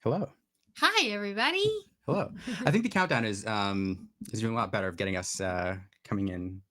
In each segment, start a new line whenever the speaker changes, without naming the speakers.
Hello.
Hi, everybody.
Hello. I think the countdown is doing a lot better of getting us coming in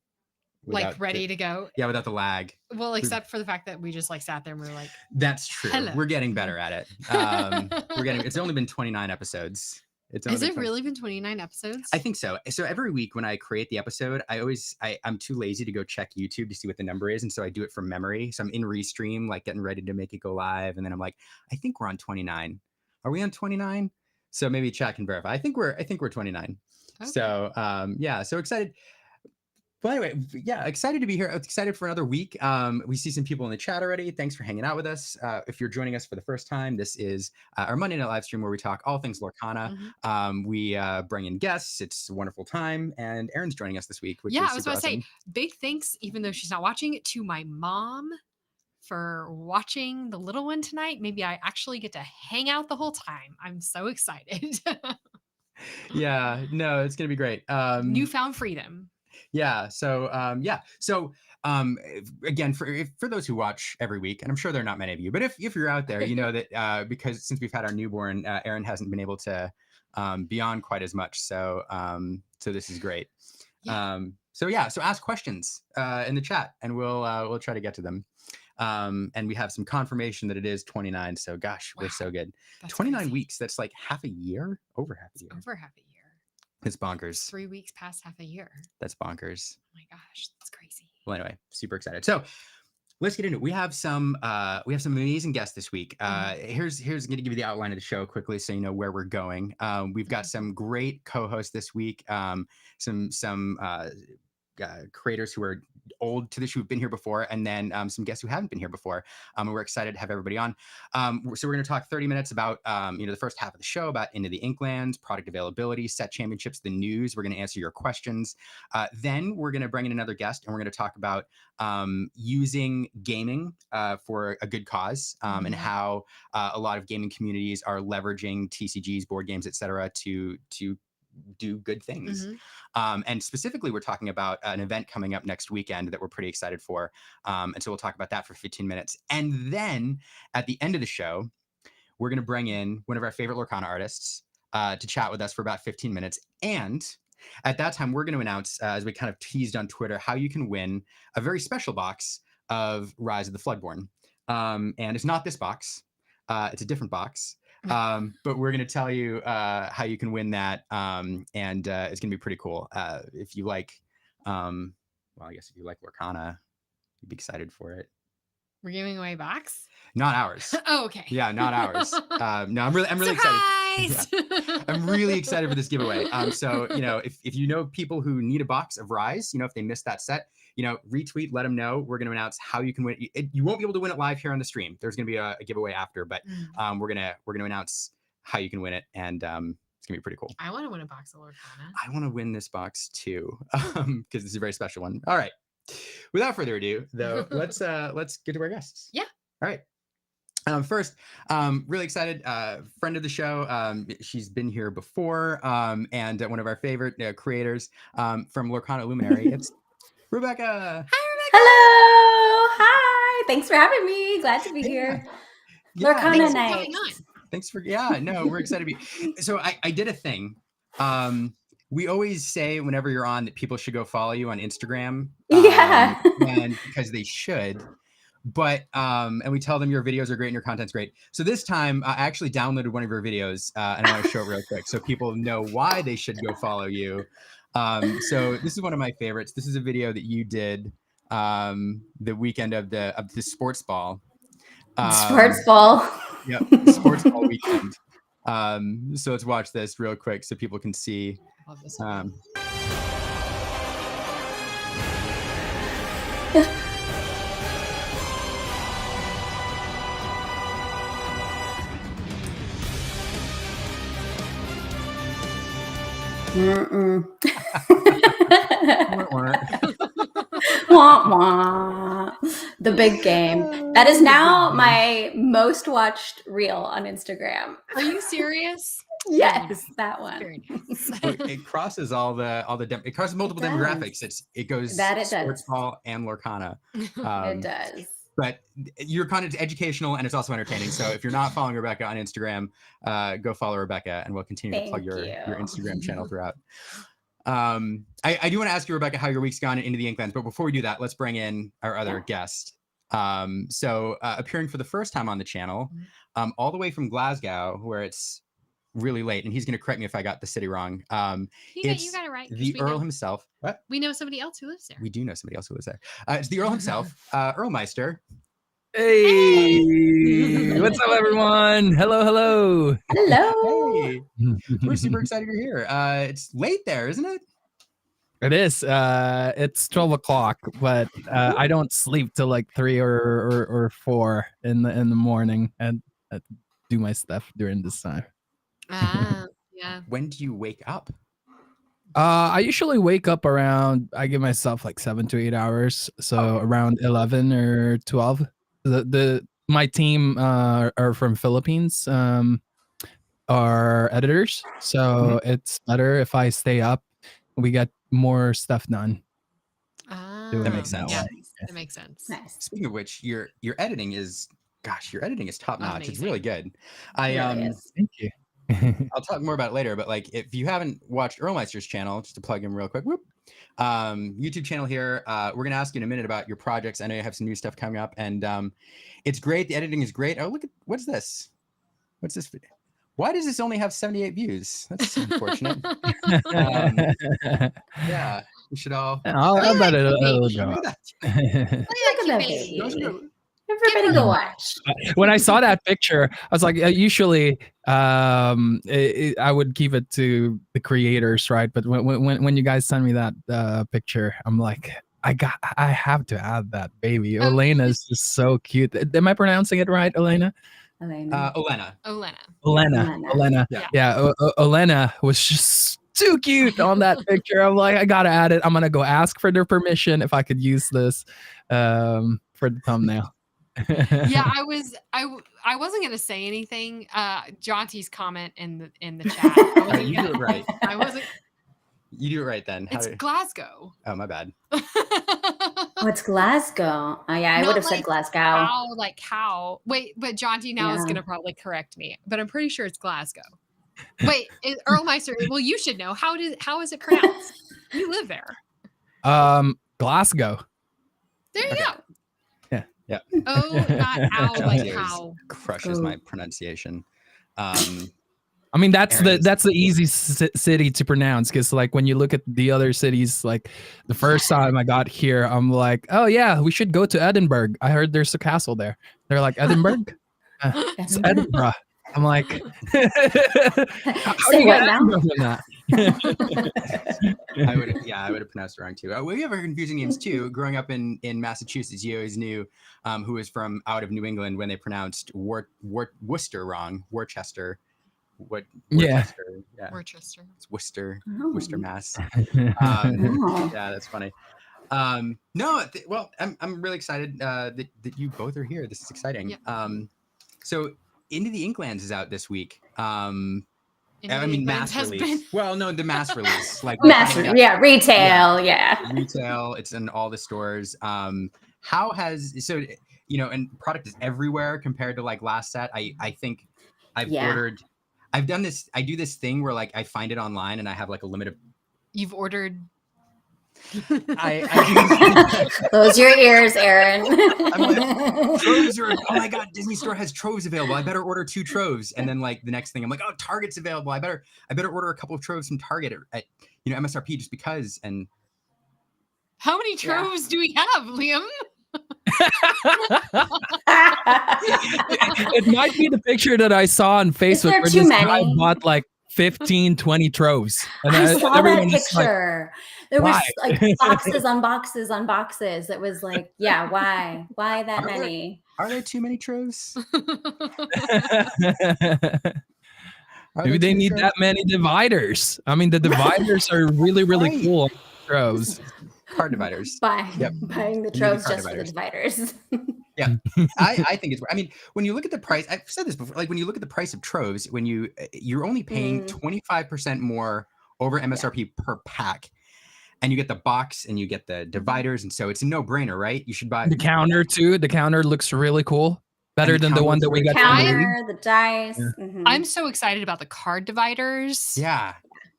Like ready to go.
without the lag.
Well, except for the fact that we just like sat there and we were like,
That's true.
Hello.
We're getting better at it. It's only been 29 episodes.
Has it really been 29 episodes?
I think so. So every week when I create the episode, I'm too lazy to go check YouTube to see what the number is. And so I do it from memory. So I'm in Restream, like getting ready to make it go live. And then I'm like, I think we're on 29. Are we on 29? So maybe chat can verify. I think we're 29. Okay. So so excited. But anyway, excited to be here. Excited for another week. We see some people in the chat already. Thanks for hanging out with us. If you're joining us for the first time, this is our Monday night live stream where we talk all things Lorcana. Mm-hmm. We bring in guests. It's a wonderful time. And Erin's joining us this week, which is
I was about to say, big thanks, even though she's not watching, to my mom for watching the little one tonight. Maybe I actually get to hang out the whole time. I'm so excited.
Yeah, no, it's going to be great.
Newfound freedom.
Yeah. So, again, for those who watch every week, and I'm sure there are not many of you, but if you're out there, you know that because since we've had our newborn, Erin hasn't been able to be on quite as much. So this is great. Yeah. So ask questions in the chat, and we'll try to get to them. And we have some confirmation that it is 29. So gosh, wow. We're so good. That's 29 crazy. Weeks. That's like half a year, over half a year.
Over half a year.
It's bonkers.
3 weeks past half a year.
That's bonkers.
Oh my gosh, that's crazy.
Well, anyway, super excited. So let's get into it. We have some amazing guests this week. Here's going to give you the outline of the show quickly, so you know where we're going. We've got some great co-hosts this week. Some creators who are old to this, who've been here before, and then some guests who haven't been here before. And we're excited to have everybody on. So we're going to talk 30 minutes about the first half of the show about Into the Inklands, product availability, set championships, the news. We're going to answer your questions. Then we're going to bring in another guest, and we're going to talk about using gaming for a good cause, and how a lot of gaming communities are leveraging TCGs, board games, etc., to do good things. And specifically, we're talking about an event coming up next weekend that we're pretty excited for. And so we'll talk about that for 15 minutes. And then at the end of the show, we're going to bring in one of our favorite Lorcana artists to chat with us for about 15 minutes. And at that time, we're going to announce, as we kind of teased on Twitter, how you can win a very special box of Rise of the Floodborn. And it's not this box. It's a different box. But we're going to tell you how you can win that. And it's going to be pretty cool. If you like, I guess if you like Lorcana, you'd be excited for it.
We're giving away a box?
Not ours.
Oh, okay.
Yeah, not ours. No, I'm really excited. Yeah. I'm really excited for this giveaway. So, if you know people who need a box of Rise, if they missed that set, retweet, let them know. We're going to announce how you can win it. You won't be able to win it live here on the stream. There's going to be a giveaway after, but we're going to announce how you can win it, and it's going to be pretty cool.
I want to win a box of Lorcana.
I want to win this box too, because this is a very special one. All right. Without further ado, though, let's get to our guests.
Yeah.
All right. First, really excited, friend of the show. She's been here before, and one of our favorite creators from Lorcana Luminary. It's Rebecca.
Hi, Rebecca.
Hello. Hi. Thanks for having me. Glad to be here.
Yeah.
Lorcana night.
Thanks for, we're excited to be. So I did a thing. We always say whenever you're on that people should go follow you on Instagram. And because they should. But and we tell them your videos are great and your content's great. So this time I actually downloaded one of your videos and I want to show it real quick so people know why they should go follow you. So this is one of my favorites. This is a video that you did the weekend of the sports ball.
Sports ball.
Yep, sports ball weekend. So let's watch this real quick so people can see.
Love this
Wah, wah. The big game. That is now my most watched reel on Instagram.
Are you serious?
Yes, that one.
Very nice.
It crosses it crosses multiple demographics. It goes sports ball and Lorcana.
It does.
But your content is educational and it's also entertaining. So if you're not following Rebecca on Instagram, go follow Rebecca, and we'll continue to plug your Instagram channel throughout. I do want to ask you, Rebecca, how your week's gone into the Inklands, but before we do that, let's bring in our other guest. So appearing for the first time on the channel, all the way from Glasgow, where it's really late, and he's going to correct me if I got the city wrong.
You got it right.
The Earl himself. What?
We know somebody else who lives there.
We do know somebody else who lives there. It's the Earl himself, Earl Meister.
Hey, what's up, everyone? Hello.
Hey. We're super excited you're here. It's late there, isn't it?
It is. It's 12 o'clock, but I don't sleep till like 3 or 4 in the morning, and I do my stuff during this time.
Yeah.
When do you wake up?
I usually wake up around. I give myself like 7 to 8 hours, so around 11 or 12. My team are from Philippines. Are editors, so it's better if I stay up. We get more stuff done.
That makes sense.
Yeah, that makes sense.
Nice.
Speaking of which, your editing is top notch.
Amazing.
It's really good.
Thank you.
I'll talk more about it later, but like if you haven't watched Earl Meister's channel, just to plug him real quick, YouTube channel here, we're gonna ask you in a minute about your projects. I know you have some new stuff coming up, and it's great. The editing is great. Oh, look at what's this? What's this video? Why does this only have 78 views? That's unfortunate. Yeah, we should all.
I'll bet it'll go
Look
up.
at
Look at that baby.
that.
Everybody go watch.
When I saw that picture, I was like, usually I would keep it to the creators, right? But when you guys send me that picture, I'm like, I have to add that baby. Elena is just so cute. Am I pronouncing it right, Elena?
Olena.
Yeah. Olena was just too cute on that picture. I'm like, I gotta add it. I'm gonna go ask for their permission if I could use this for the thumbnail.
Yeah, I wasn't gonna say anything. Jaunty's comment in the chat.
You do it right.
I wasn't.
You do it right then.
It's Glasgow.
Oh, my bad.
Oh, it's Glasgow. Oh yeah, I
Not
would have said
like
Glasgow.
How? Wait, but Jaunty now is gonna probably correct me, but I'm pretty sure it's Glasgow. Wait, Earl Meister. Well, you should know. How is it pronounced? You live there.
Glasgow.
There you go.
Yeah.
Oh, not ow, like
Jaunty
how.
crushes my pronunciation.
I mean, that's the easy city to pronounce, because like when you look at the other cities, like the first time I got here, I'm like, oh yeah, we should go to Edinburgh. I heard there's a castle there. They're like, Edinburgh? It's Edinburgh. I'm like, how do you get Edinburgh from that?
I would have pronounced it wrong too. We have confusing names too. Growing up in Massachusetts, you always knew who was from out of New England when they pronounced Worcester wrong. Worcester. Worcester. Yeah.
Worcester.
It's Worcester.
Oh.
Worcester, Mass.
Oh.
Yeah, that's funny. Well, I'm really excited that you both are here. This is exciting.
Yeah.
So Into the Inklands is out this week.
Mass
Release. Well, no, the mass release, like
retail,
retail. It's in all the stores. And product is everywhere compared to like last set. I think I've done this. I do this thing where like I find it online and I have like a limit of.
You've ordered.
Close your ears, Aaron.
I'm like, troves are, oh my god, Disney Store has troves available. I better order 2 troves. And then like the next thing, I'm like, oh, Target's available. I better order a couple of troves from Target at MSRP just because. And
how many troves do we have, Liam?
It might be the picture that I saw on Facebook where this guy bought like 15, 20 troves. And
I saw that picture.
Like,
there was like boxes on boxes on boxes. It was like, yeah, why? Why that many?
Are there too many troves?
Maybe they need that many dividers. I mean, the dividers are really, really cool troves.
Card dividers.
Buying the troves just for the dividers.
Yeah, I think it's. I mean, when you look at the price, I've said this before. Like when you look at the price of troves, when you're only paying 25% more over MSRP per pack, and you get the box and you get the dividers, and so it's a no-brainer, right? You should buy
The counter too. The counter looks really cool. Better than the
counter
one
looks
that we
really
got from the
cool.
league.
Counter, the dice.
Yeah.
I'm so excited about the card dividers.
Yeah.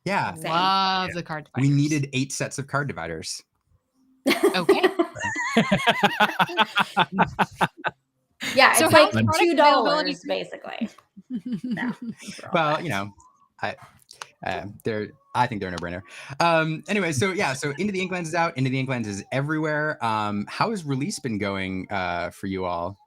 Same.
Love the card
We
dividers.
needed 8 sets of card dividers.
Okay.
Yeah,
So
it's
how's
like
product
$2
availability?
basically. No, for all
Well,
that.
you know, I think they're a no-brainer. Anyway, so Into the Inklands is out. Into the Inklands is everywhere. How has release been going for you all?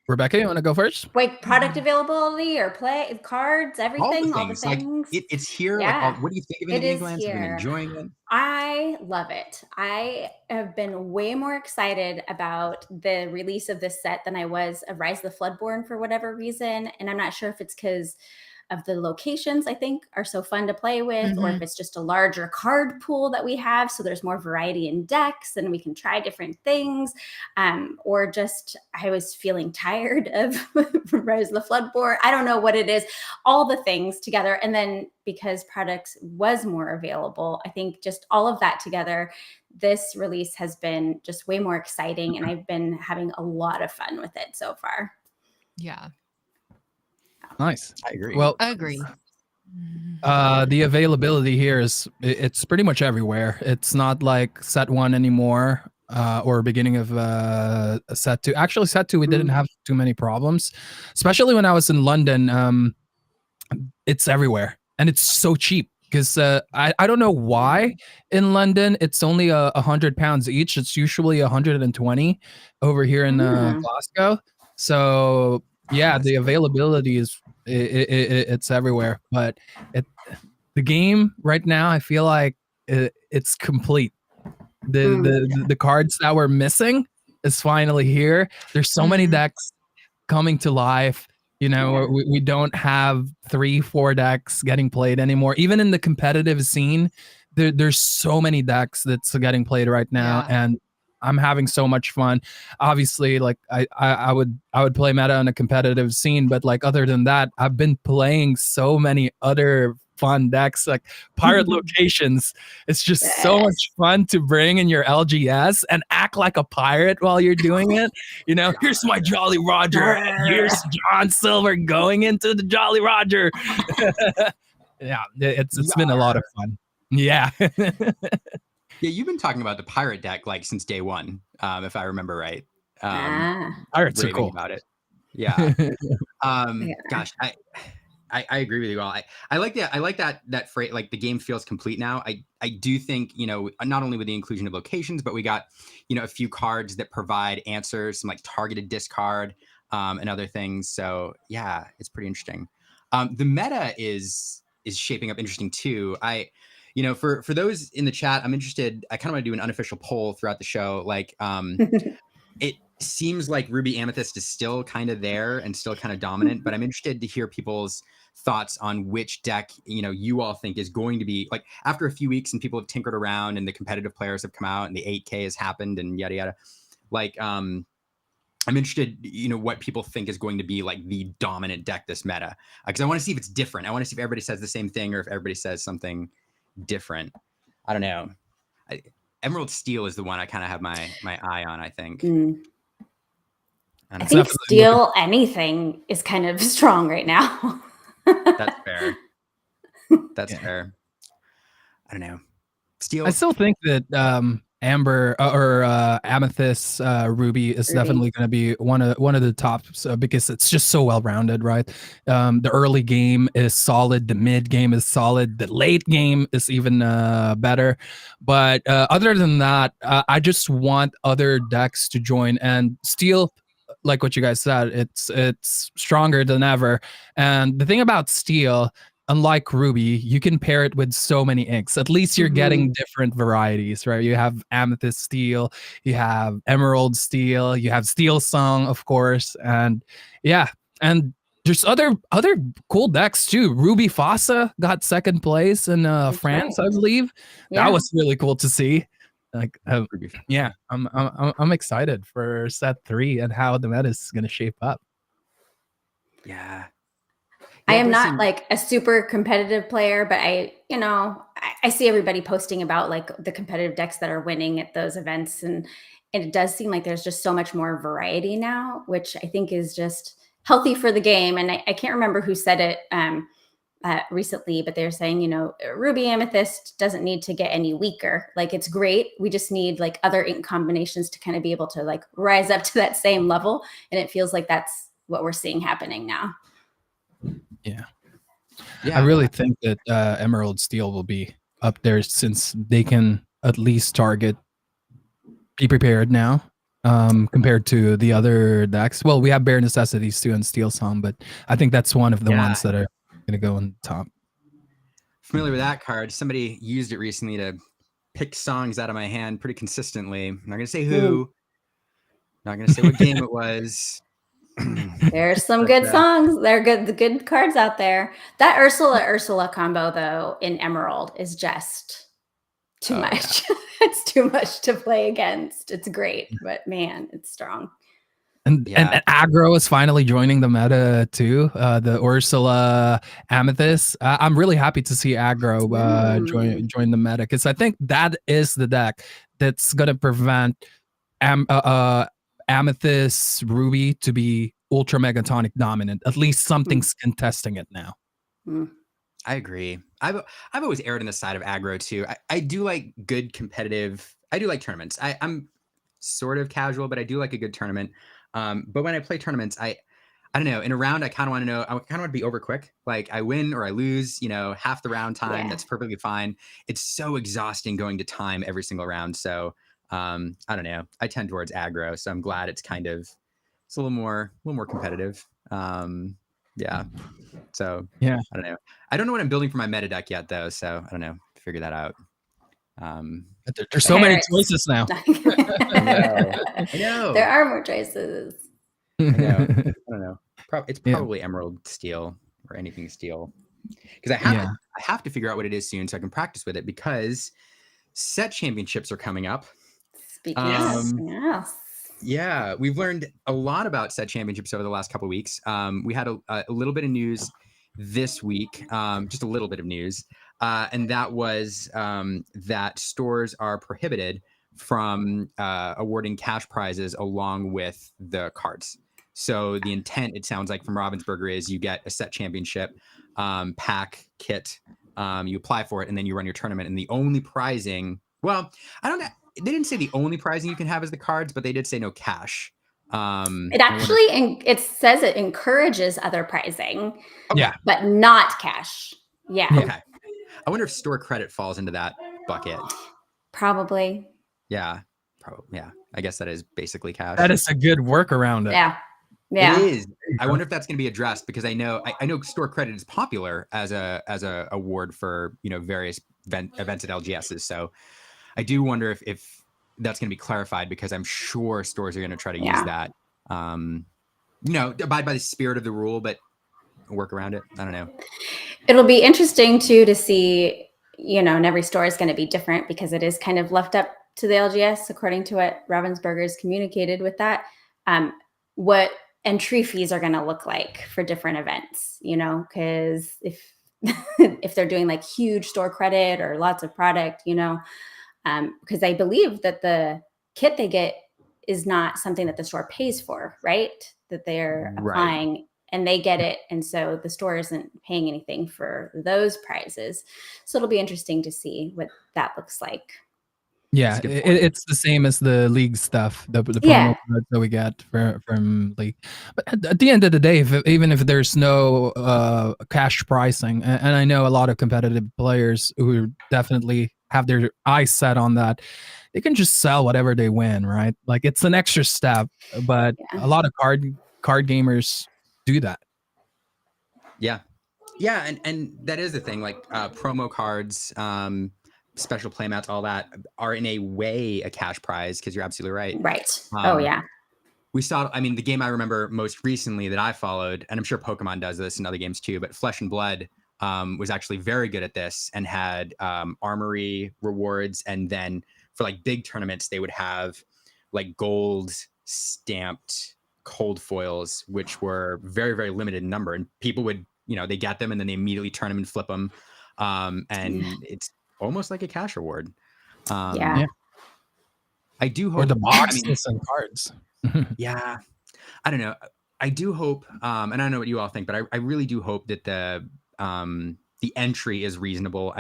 Rebecca, you want to go first?
Like product availability or play cards, everything, all the things.
Like it's here.
Yeah.
Like, what do you think of Into
It
the
is
Inklands? Have you been
here.
enjoying it?
I love it. I have been way more excited about the release of this set than I was of Rise of the Floodborn for whatever reason. And I'm not sure if it's because of the locations I think are so fun to play with, or if it's just a larger card pool that we have. So there's more variety in decks and we can try different things. Or just I was feeling tired of Rise of the Floodborn. I don't know what it is, all the things together. And then because products was more available, I think just all of that together, this release has been just way more exciting. And I've been having a lot of fun with it so far.
Yeah.
Nice.
I agree.
Well,
Agree.
the availability here it's pretty much everywhere. It's not like set 1 anymore, or beginning of set 2. Actually, set 2 we didn't have too many problems, especially when I was in London. It's everywhere and it's so cheap because I don't know why in London it's only £100 each. It's usually 120 over here in Glasgow. So yeah, the availability is it's everywhere, but the game right now I feel like it's complete. The cards that were missing is finally here. There's so many decks coming to life. You know, we don't have 3-4 decks getting played anymore. Even in the competitive scene, there's so many decks that's getting played right now, and I'm having so much fun. Obviously, like I would play meta on a competitive scene, but like other than that, I've been playing so many other fun decks like pirate locations. It's just so much fun to bring in your LGS and act like a pirate while you're doing it. You know, here's my Jolly Roger, and here's John Silver going into the Jolly Roger. Yeah, it's been a lot of fun. Yeah.
Yeah, you've been talking about the pirate deck like since day one, if I remember right.
Pirates are cool
about it. Yeah. Gosh, I agree with you all. I like that phrase. Like the game feels complete now. I do think, you know, not only with the inclusion of locations, but we got, you know, a few cards that provide answers, some like targeted discard, and other things. So yeah, it's pretty interesting. The meta is shaping up interesting too. You know, for those in the chat, I'm interested. I kind of want to do an unofficial poll throughout the show. Like, it seems like Ruby Amethyst is still kind of there and still kind of dominant, but I'm interested to hear people's thoughts on which deck, you know, you all think is going to be like after a few weeks and people have tinkered around and the competitive players have come out and the 8K has happened and yada yada. Like, I'm interested, you know, what people think is going to be like the dominant deck this meta, because I want to see if it's different. I want to see if everybody says the same thing or if everybody says something different. I don't know. Emerald Steel is the one I kind of have my eye on, I think.
I think Steel anything is kind of strong right now.
That's fair. That's fair. I don't know. Steel.
I still think that Amber or Amethyst Ruby is definitely going to be one of the tops because it's just so well rounded, right? The early game is solid, the mid game is solid, the late game is even better. But other than that, I just want other decks to join, and Steel, like what you guys said, it's stronger than ever. And the thing about Steel, unlike Ruby, you can pair it with so many inks. At least you're getting different varieties, right? You have Amethyst Steel, you have Emerald Steel, you have Steel Song, of course, and yeah, and there's other cool decks too. Ruby Fossa got second place in France, I believe. Yeah. That was really cool to see. Like, yeah, I'm excited for set 3 and how the meta is going to shape up.
Yeah.
I am not like a super competitive player, but I I see everybody posting about like the competitive decks that are winning at those events, and it does seem like there's just so much more variety now, which I think is just healthy for the game. And I can't remember who said it recently, but they're saying, Ruby Amethyst doesn't need to get any weaker. Like, it's great. We just need like other ink combinations to kind of be able to like rise up to that same level. And it feels like that's what we're seeing happening now.
Yeah. I really think that Emerald Steel will be up there, since they can at least target Be Prepared now, compared to the other decks. Well, we have Bare Necessities too and Steel Song, but I think that's one of the ones that are going to go on top.
Familiar with that card? Somebody used it recently to pick songs out of my hand pretty consistently. I'm not going to say who. Not going to say what game it was.
There's some good songs. They're good. The good cards out there. That Ursula combo though in Emerald is just too much. Yeah. It's too much to play against. It's great, but man, it's strong.
And aggro is finally joining the meta too. The Ursula Amethyst. I'm really happy to see aggro join the meta, because I think that is the deck that's gonna prevent Amethyst Ruby to be ultra megatonic dominant. At least something's contesting it now.
I agree. I've always erred on the side of aggro too. I do like good competitive. I do like tournaments. I'm sort of casual, but I do like a good tournament. But when I play tournaments, I don't know. In a round, I kind of want to know. I kind of want to be over quick. Like, I win or I lose. Half the round time. Yeah. That's perfectly fine. It's so exhausting going to time every single round. So I don't know. I tend towards aggro. So I'm glad it's a little more competitive. Yeah. So
yeah,
I don't know. I don't know what I'm building for my meta deck yet, though. So I don't know. Figure that out.
There's so many choices now.
I know.
There are more choices.
I don't know. It's probably Emerald Steel or anything Steel, because I have to figure out what it is soon so I can practice with it, because set championships are coming up.
Speaking of, yes.
Yeah, we've learned a lot about set championships over the last couple of weeks. We had a little bit of news this week, just a little bit of news, and that was that stores are prohibited from awarding cash prizes along with the cards. So the intent, it sounds like, from Ravensburger is you get a set championship pack kit, you apply for it, and then you run your tournament. And the only prizing, well, I don't know. They didn't say the only prizing you can have is the cards, but they did say no cash.
It actually, it says it encourages other prizing, but not cash. Yeah.
Okay. I wonder if store credit falls into that bucket.
Probably.
Yeah. Yeah. I guess that is basically cash.
That is a good workaround.
Yeah. Yeah.
It is. I wonder if that's going to be addressed, because I know store credit is popular as a award for various events at LGSs. So I do wonder if that's going to be clarified, because I'm sure stores are going to try to use that, abide by the spirit of the rule, but work around it. I don't know.
It'll be interesting too to see, and every store is going to be different, because it is kind of left up to the LGS, according to what Ravensburger's communicated with that, what entry fees are going to look like for different events, because if they're doing like huge store credit or lots of product, because I believe that the kit they get is not something that the store pays for, right? That they're applying and they get it. And so the store isn't paying anything for those prizes. So it'll be interesting to see what that looks like.
Yeah, it's the same as the league stuff, the promo cards that we get from league. But at the end of the day, even if there's no cash pricing, and I know a lot of competitive players who definitely have their eyes set on that, they can just sell whatever they win, right? Like, it's an extra step, but a lot of card gamers do that.
Yeah, and that is the thing. Like promo cards, special playmats, all that are in a way a cash prize, because you're absolutely right.
Right.
We saw, the game I remember most recently that I followed, and I'm sure Pokemon does this in other games too, but Flesh and Blood was actually very good at this and had armory rewards. And then for like big tournaments, they would have like gold stamped cold foils, which were very, very limited in number. And people would, they get them and then they immediately turn them and flip them. And it's almost like a cash reward.
Yeah.
I do hope,
Or the
I
boxes
mean,
and cards.
yeah, I don't know. I do hope, and I don't know what you all think, but I really do hope that the entry is reasonable.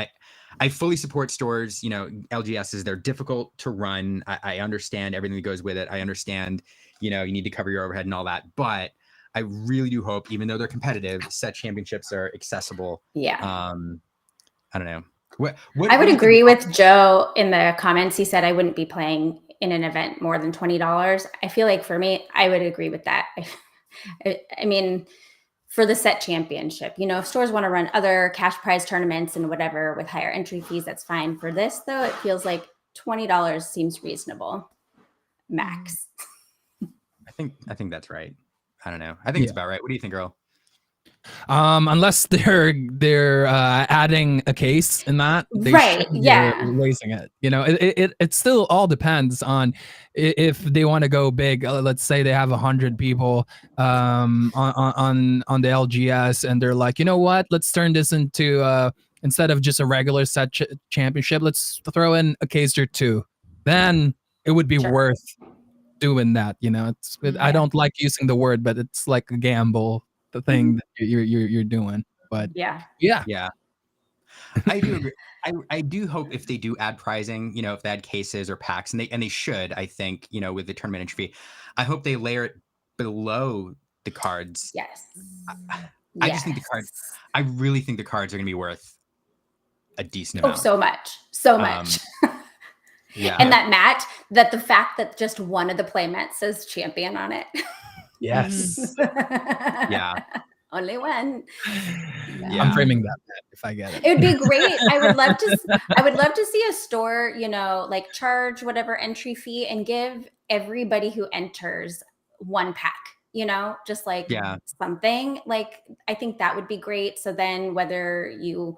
I fully support stores. You know, LGSs, they're difficult to run. I understand everything that goes with it. I understand, you know, you need to cover your overhead and all that. But I really do hope, even though they're competitive, set championships are accessible.
Yeah.
I don't know.
I would agree with Joe in the comments. He said I wouldn't be playing in an event more than $20. I feel like for me, I would agree with that. I mean, for the set championship, you know, if stores want to run other cash prize tournaments and whatever with higher entry fees, that's fine. For this, though, it feels like $20 seems reasonable, max.
I think that's right. I don't know. I think it's about right. What do you think, Earl?
Unless they're adding a case in that, they
Right?
should be
Yeah.
raising it. You know, it still all depends on if they want to go big. Let's say they have 100 people on the LGS, and they're like, you know what? Let's turn this into instead of just a regular set championship, let's throw in a case or two. Then it would be worth doing that. You know, I don't like using the word, but it's like a gamble. The thing that you're doing, but
yeah.
I do agree. I do hope if they do add prizing, you know, if they add cases or packs, and they should, I think, you know, with the tournament entry fee, I hope they layer it below the cards.
Yes.
I just think the cards. I really think the cards are going to be worth a decent amount.
So much.
Yeah.
And that mat, that the fact that just one of the play mats says champion on it.
yes,
Yeah.
Only one.
Yeah.
I'm framing that if I get it.
It would be great. I would love to see a store, you know, like charge whatever entry fee and give everybody who enters one pack, you know, just like something like, I think that would be great. So then whether you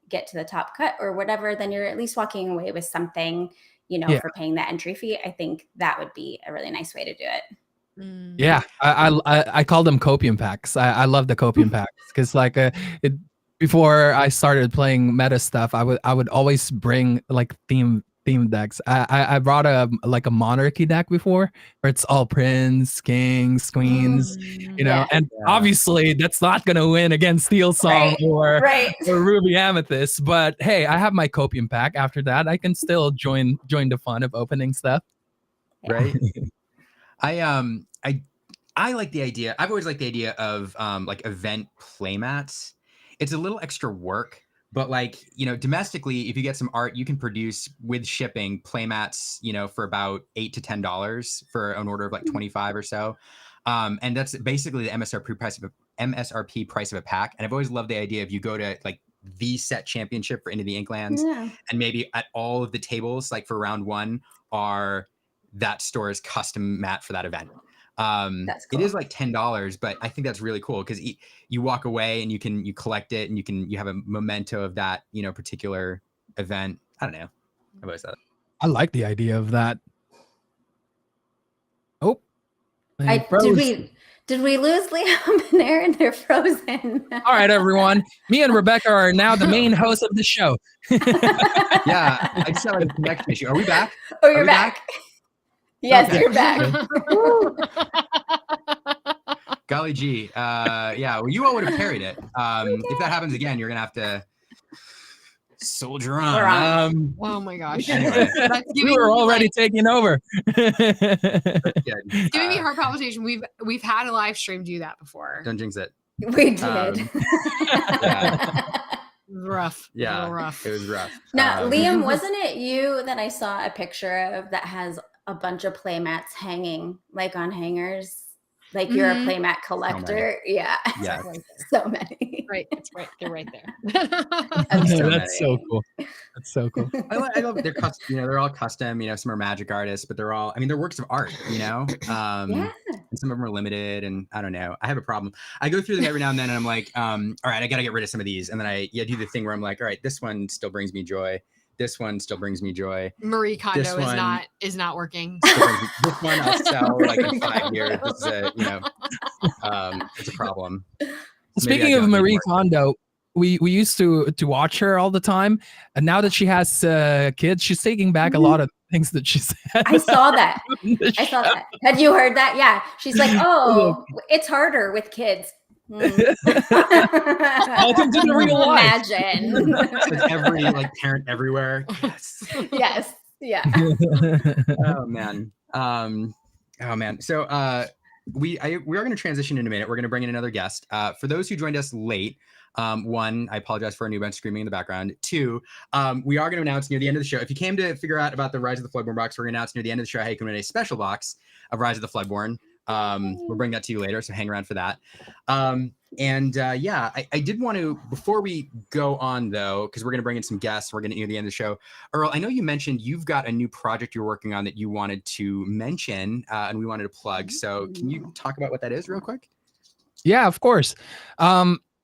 get to the top cut or whatever, then you're at least walking away with something, you know, for paying that entry fee. I think that would be a really nice way to do it.
Yeah, I call them copium packs. I love the copium packs because like before I started playing meta stuff, I would always bring like theme decks. I brought a monarchy deck before where it's all prince, kings, queens, you know, and obviously that's not gonna win against Steel Song or Ruby Amethyst. But hey, I have my copium pack. After that, I can still join the fun of opening stuff.
Right. I like the idea. I've always liked the idea of like event playmats. It's a little extra work, but like, you know, domestically, if you get some art, you can produce with shipping playmats, you know, for about $8 to $10 for an order of like 25 or so. And that's basically the MSRP price of a pack. And I've always loved the idea of you go to like the set championship for Into the Inklands, and maybe at all of the tables, like for round one, are that store's custom mat for that event. That's cool. It is like $10, but I think that's really cool because you walk away and you collect it and you have a memento of that, you know, particular event. I don't know. I've always thought.
I like the idea of that. Oh,
did we lose Liam and Aaron? They're frozen.
All right, everyone. Me and Rebecca are now the main hosts of the show.
Yeah, I just have a connection issue. Are we back?
Oh, you're back. Yes, you're back.
Golly gee. Yeah, well, you all would have carried it. If that happens again, you're going to have to soldier on.
Oh my gosh.
Anyway.
We were already taking over.
It's giving me heart palpitation. We've had a live stream do that before.
Don't jinx it.
We did.
Rough.
Yeah,
rough.
It was rough.
Now, Liam, wasn't it you that I saw a picture of that has a bunch of playmats hanging like on hangers? Like you're a playmat collector.
Yeah.
So many.
Right. It's right. They're right there.
That's so cool. That's so cool.
I love they're custom, you know, they're all custom, you know, some are magic artists, but they're all, I mean, they're works of art, you know? And some of them are limited and I don't know. I have a problem. I go through them every now and then and I'm like, all right, I got to get rid of some of these. And then I do the thing where I'm like, all right, this one still brings me joy. This one still brings me joy.
Marie Kondo is not working.
This one I'll sell like in 5 years. This is it's a problem.
Speaking of Marie Kondo, we used to watch her all the time, and now that she has kids, she's taking back a lot of things that she said.
I saw that. I saw that. Had you heard that? Yeah. She's like, oh, it's harder with kids.
Welcome to the real life.
Imagine.
It's every like parent everywhere. Yes.
Yes. Yeah.
Oh man. So we are going to transition in a minute. We're going to bring in another guest. For those who joined us late, one, I apologize for a new bunch screaming in the background. Two, we are going to announce near the end of the show. If you came to figure out about the Rise of the Floodborn box, we're going to announce near the end of the show how you can win a special box of Rise of the Floodborn. We'll bring that to you later, so hang around for that. I did want to, before we go on though, because we're going to bring in some guests, we're going to near the end of the show. Earl, I know you mentioned you've got a new project you're working on that you wanted to mention and we wanted to plug. So can you talk about what that is real quick?
Yeah, of course.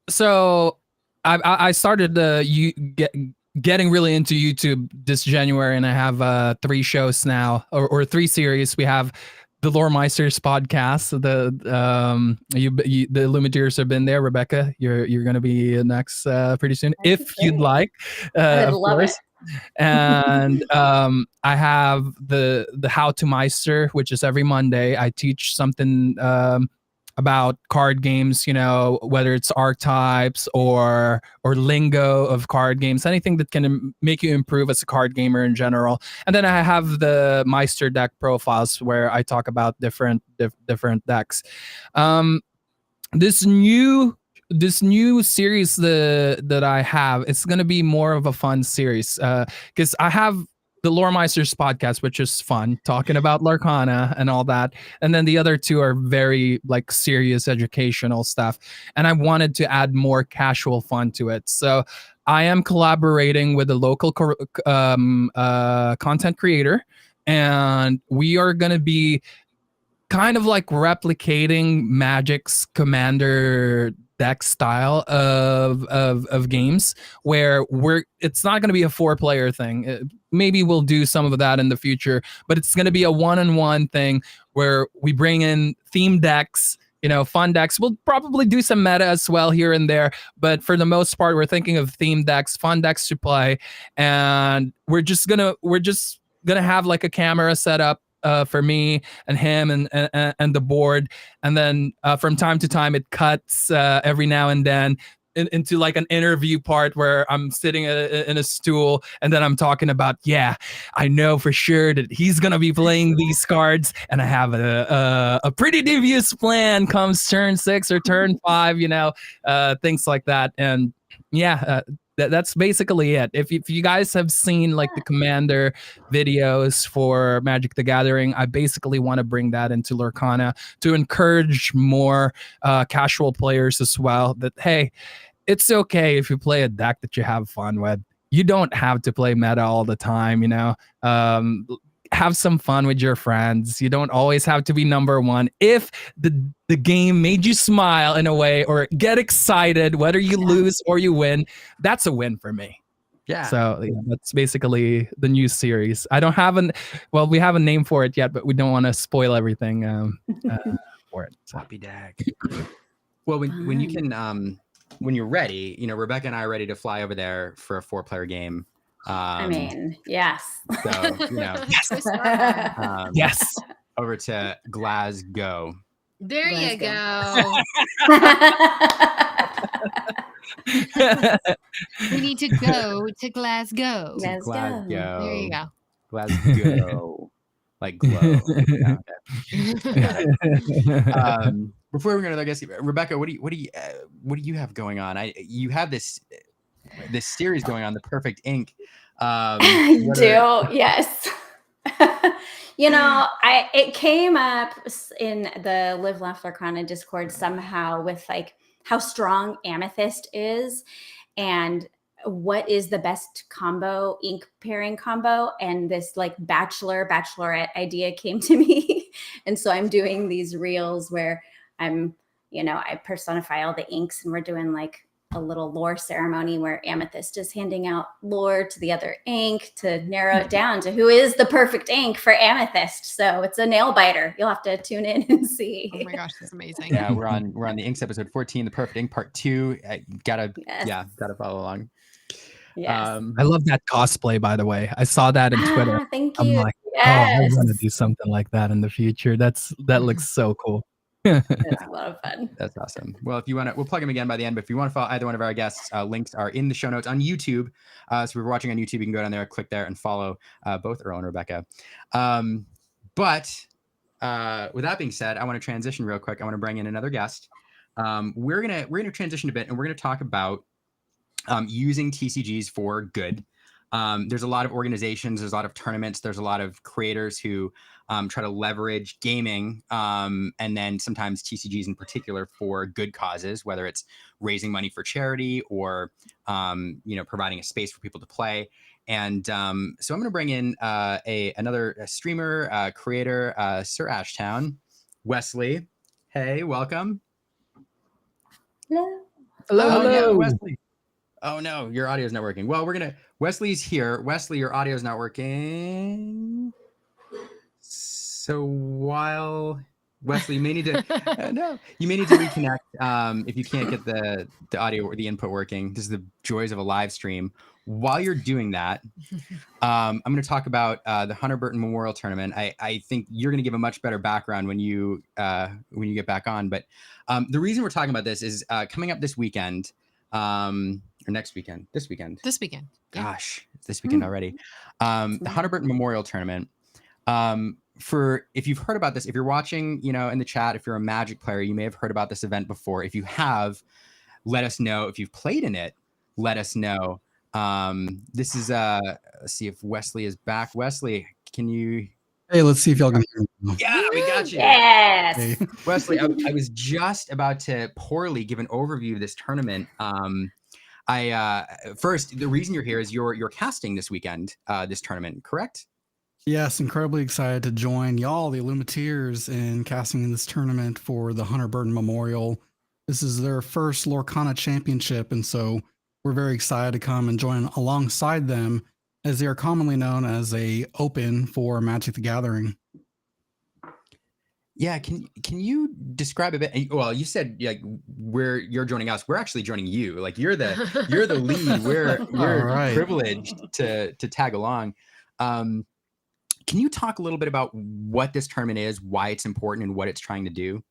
So I started getting really into YouTube this January, and I have 3 shows now, or 3 series. We have the Lore Meisters podcast. The Illuminators have been there. Rebecca, you're going to be next pretty soon, if you'd like.
I'd love it.
And I have the How to Meister, which is every Monday. I teach something about card games, whether it's archetypes or lingo of card games, anything that can make you improve as a card gamer in general. And then I have the Meister deck profiles where I talk about different decks. This new series that I have, it's going to be more of a fun series because I have the Lore Meisters podcast, which is fun, talking about Lorcana and all that. And then the other 2 are very like serious educational stuff. And I wanted to add more casual fun to it. So I am collaborating with a local content creator, and we are going to be kind of like replicating Magic's Commander deck style of games, where it's not going to be a 4-player thing. Maybe we'll do some of that in the future, but it's going to be a one-on-one thing where we bring in theme decks, fun decks. We'll probably do some meta as well here and there, but for the most part, we're thinking of theme decks, fun decks to play, and we're just gonna have like a camera set up for me and him and the board, and then from time to time it cuts every now and then into like an interview part where I'm sitting in a stool, and then I'm talking about, I know for sure that he's gonna be playing these cards, and I have a pretty devious plan comes turn 6 or turn 5, things like that. And that's basically it. If you guys have seen like the Commander videos for Magic the Gathering, I basically want to bring that into Lorcana to encourage more casual players as well, that, hey, it's okay if you play a deck that you have fun with. You don't have to play meta all the time, have some fun with your friends. You don't always have to be number 1. If the game made you smile in a way or get excited, whether you lose or you win, that's a win for me.
Yeah.
So that's basically the new series. I don't have we have a name for it yet, but we don't want to spoil everything for it. So.
Happy dag. Well, when you can, when you're ready, Rebecca and I are ready to fly over there for a 4-player game.
Yes.
So,
yes.
Over to Glasgow.
There you go. We need to go to Glasgow.
Glasgow.
There you go.
Glasgow. Like glow. Before we go to another guest, Rebecca, what do you have going on? You have this series going on, The Perfect Ink.
I do, yes. It came up in the Live Laugh Lorcana Discord somehow with like how strong Amethyst is and what is the best combo, ink pairing combo, and this like bachelorette idea came to me. And so I'm doing these reels where I personify all the inks, and we're doing like a little lore ceremony where Amethyst is handing out lore to the other ink to narrow it down to who is the perfect ink for Amethyst. So it's a nail biter. You'll have to tune in and see.
Oh my gosh, that's amazing.
Yeah, we're on the Inks episode 14, the Perfect Ink Part 2. Gotta follow along.
Yes.
I love that cosplay, by the way. I saw that in Twitter.
Thank
I'm
you.
like, I want to do something like that in the future. That looks so cool.
It's a lot of fun.
That's awesome. Well, if you want to, we'll plug them again by the end. But if you want to follow either one of our guests, links are in the show notes on YouTube. So if you're watching on YouTube, you can go down there, click there, and follow both Earl and Rebecca. But with that being said, I want to transition real quick. I want to bring in another guest. We're gonna transition a bit, and we're gonna talk about using TCGs for good. There's a lot of organizations, there's a lot of tournaments, there's a lot of creators who try to leverage gaming and then sometimes TCGs in particular for good causes, whether it's raising money for charity or providing a space for people to play. And so I'm going to bring in another streamer, creator, Sir Ashtown, Wesley. Hey, welcome.
Hello.
Hello. Yeah, Wesley. Oh no, your audio is not working. Well, Wesley's here. Wesley, your audio is not working. So while Wesley, you may need to you may need to reconnect if you can't get the audio or the input working. This is the joys of a live stream. While you're doing that, I'm going to talk about the Hunter Burton Memorial Tournament. I think you're going to give a much better background when you get back on. But the reason we're talking about this is coming up this weekend. Or next weekend, this weekend. Gosh, it's this weekend already. The Hunter Burton Memorial Tournament. If you've heard about this, if you're watching, in the chat, if you're a Magic player, you may have heard about this event before. If you have, let us know. If you've played in it, let us know. This is let's see if Wesley is back. Wesley, can you?
Hey, let's see if y'all can hear me.
Yeah, we got you.
Yes.
Hey.
Wesley, I was just about to poorly give an overview of this tournament. First, the reason you're here is you're casting this weekend, this tournament, correct?
Yes, incredibly excited to join y'all, the Illuminateers, in casting in this tournament for the Hunter Burton Memorial. This is their first Lorcana championship, and so we're very excited to come and join alongside them, as they are commonly known as a open for Magic the Gathering.
Yeah, can you describe a bit? Well, you said you're joining us. We're actually joining you. Like you're the lead. We're
right.
privileged to tag along. Can you talk a little bit about what this tournament is, why it's important, and what it's trying to do?